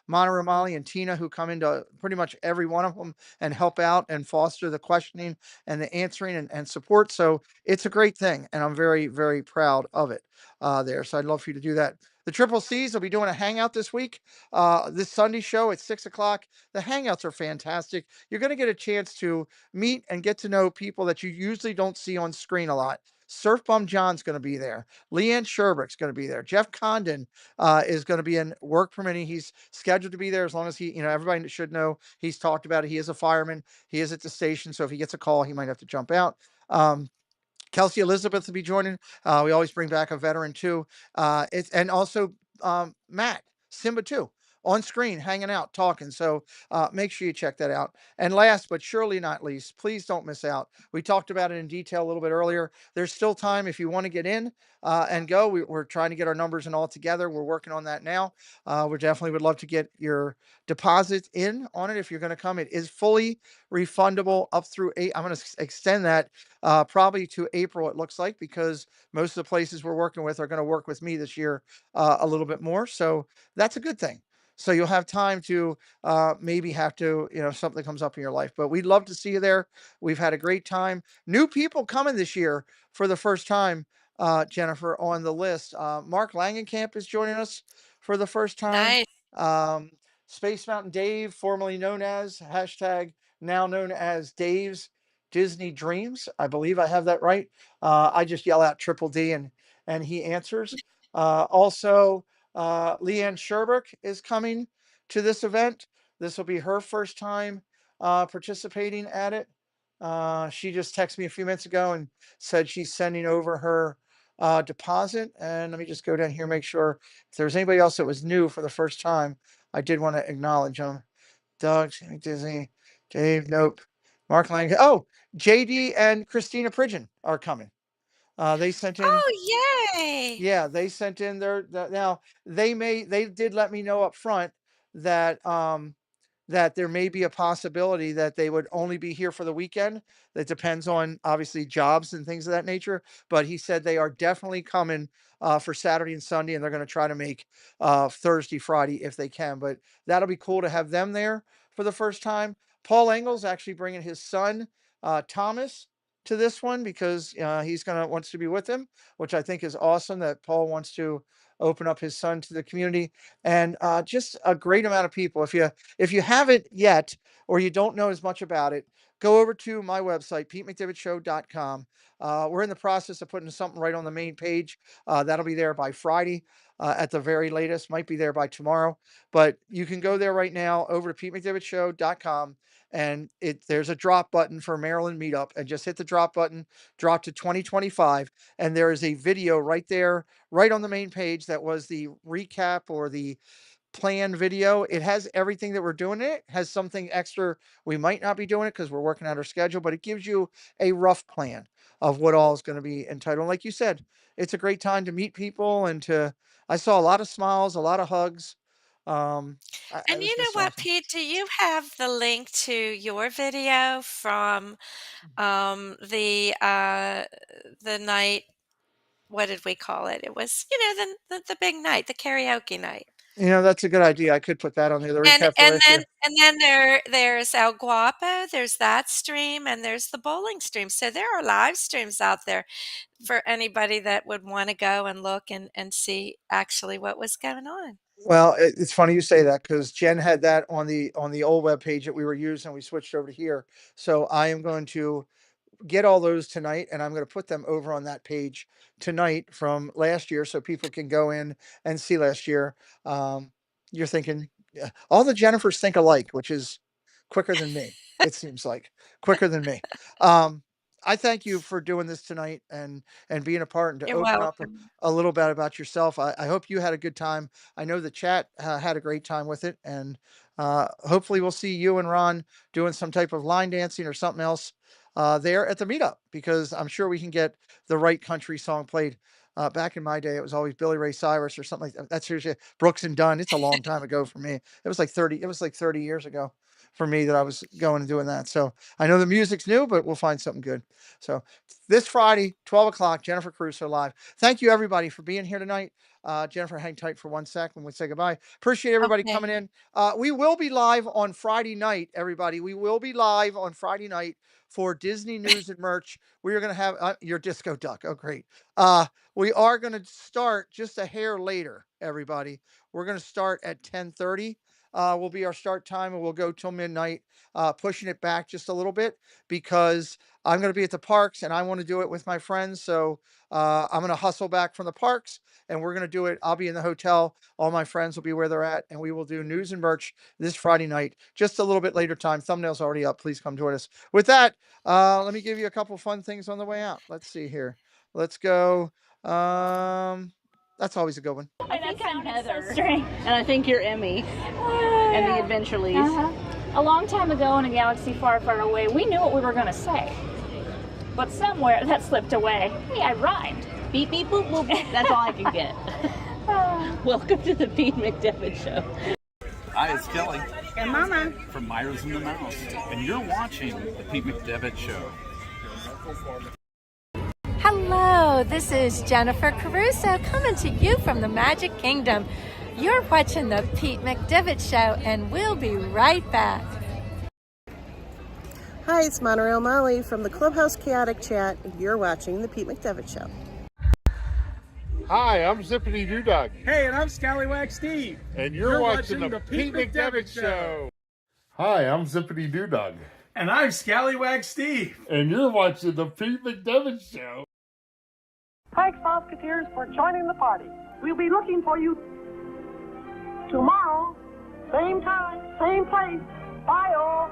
Monica, Molly, and Tina, who come into pretty much every one of them and help out and foster the questioning and the answering and support. So it's a great thing, and I'm very, very proud of it there. So I'd love for you to do that. The Triple C's will be doing a hangout this week. This Sunday show at 6 o'clock. The hangouts are fantastic. You're going to get a chance to meet and get to know people that you usually don't see on screen a lot. Surf Bum John's going to be there. Leanne Sherbrick's going to be there. Jeff Condon is going to be in work permitting. He's scheduled to be there as long as everybody should know. He's talked about it. He is a fireman. He is at the station. So if he gets a call, he might have to jump out. Kelsey Elizabeth will be joining. We always bring back a veteran too. And also Matt Simba too, on screen, hanging out, talking. So make sure you check that out. And last but surely not least, please don't miss out. We talked about it in detail a little bit earlier. There's still time if you want to get in and go. We're trying to get our numbers and all together. We're working on that now. We definitely would love to get your deposit in on it if you're going to come. It is fully refundable up through eight. I'm going to extend that probably to April, it looks like, because most of the places we're working with are going to work with me this year a little bit more. So that's a good thing. So you'll have time to maybe have to, something comes up in your life. But we'd love to see you there. We've had a great time. New people coming this year for the first time, Jennifer, on the list. Mark Langenkamp is joining us for the first time. Nice. Um, Space Mountain Dave, formerly known as hashtag now known as Dave's Disney Dreams. I believe I have that right. I just yell out Triple D and he answers. Also, Leanne Sherbrick is coming to this event. This will be her first time participating at it. She just texted me a few minutes ago and said she's sending over her deposit. And let me just go down here and make sure if there's anybody else that was new for the first time. I did want to acknowledge them. Doug, Disney, Dave, nope. Mark Lang. Oh, JD and Christina Pridgeon are coming. They sent in, Oh, yay! yeah, they sent in now they did let me know up front that that there may be a possibility that they would only be here for the weekend. That depends on obviously jobs and things of that nature. But he said they are definitely coming for Saturday and Sunday, and they're going to try to make Thursday, Friday if they can. But that'll be cool to have them there for the first time. Paul Engel's actually bringing his son Thomas to this one because he's gonna wants to be with him, which I think is awesome that Paul wants to open up his son to the community, and just a great amount of people. If you haven't yet, or you don't know as much about it, go over to my website, PeteMcDivittShow.com. We're in the process of putting something right on the main page. That'll be there by Friday at the very latest. Might be there by tomorrow, but you can go there right now over to PeteMcDivittShow.com, and there's a drop button for Maryland Meetup, and just hit the drop button, drop to 2025, and there is a video right there, right on the main page, that was the recap or the planned video. It has everything that we're doing. It has something extra we might not be doing it because we're working out our schedule, but it gives you a rough plan of what all is going to be entitled. Like you said, it's a great time to meet people, and to I saw a lot of smiles, a lot of hugs. It And was you know just what, awesome. Pete? Do you have the link to your video from the night? What did we call it? It was, the big night, the karaoke night. That's a good idea. I could put that on there, the And recap for and last then year. and then there's El Guapo, there's that stream, and there's the bowling stream. So there are live streams out there for anybody that would wanna go and look and see actually what was going on. Well, it's funny you say that because Jen had that on the old web page that we were using. We switched over to here, so I am going to get all those tonight, and I'm going to put them over on that page tonight from last year, so people can go in and see last year. You're thinking, yeah, all the Jennifers think alike, which is quicker than me. It seems like quicker than me. Um, I thank you for doing this tonight, and being a part, and to You're open up welcome. a little bit about yourself. I hope you had a good time. I know the chat had a great time with it, and hopefully we'll see you and Ron doing some type of line dancing or something else there at the meetup, because I'm sure we can get the right country song played. Back in my day, it was always Billy Ray Cyrus or something like that. That's seriously Brooks and Dunn. It's a long time ago for me. It was like 30 years ago for me that I was going and doing that. So I know the music's new, but we'll find something good. So this Friday, 12 o'clock, Jennifer Caruso live. Thank you everybody for being here tonight. Jennifer, hang tight for 1 sec when we say goodbye. Appreciate everybody Okay. coming in. We will be live on Friday night, everybody. We will be live on Friday night for Disney News and Merch. We are going to have your disco duck. Oh, great. We are going to start just a hair later, everybody. We're going to start at 10:30. Will be our start time, and we'll go till midnight, pushing it back just a little bit because I'm going to be at the parks and I want to do it with my friends. So I'm going to hustle back from the parks, and we're going to do it. I'll be in the hotel. All my friends will be where they're at, and we will do news and merch this Friday night, just a little bit later time. Thumbnail's already up. Please come join us. With that, let me give you a couple fun things on the way out. Let's see here. Let's go. That's always a good one. I think I'm Heather, and I think you're Emmy, and the Adventure Leaves. A long time ago in a galaxy far, far away, we knew what we were going to say. But somewhere that slipped away. Hey, I rhymed. Beep, beep, boop, boop. That's all I can get. Welcome to the Pete McDevitt Show. Hi, it's Kelly And Mama. from Myers and the Mouse, and you're watching the Pete McDevitt Show. Hello, this is Jennifer Caruso coming to you from the Magic Kingdom. You're watching the Pete McDevitt Show, and we'll be right back. Hi, it's Monorail Molly from the Clubhouse Chaotic Chat, and you're watching the Pete McDevitt Show. Hi, I'm Zippity Doo Dog, Hey, and I'm Scallywag Steve. and you're watching the Pete McDevitt Show. Hi, I'm Zippity Doo Dog, And I'm Scallywag Steve. and you're watching the Pete McDevitt Show. Thanks, Musketeers, for joining the party. We'll be looking for you tomorrow, same time, same place. Bye, all.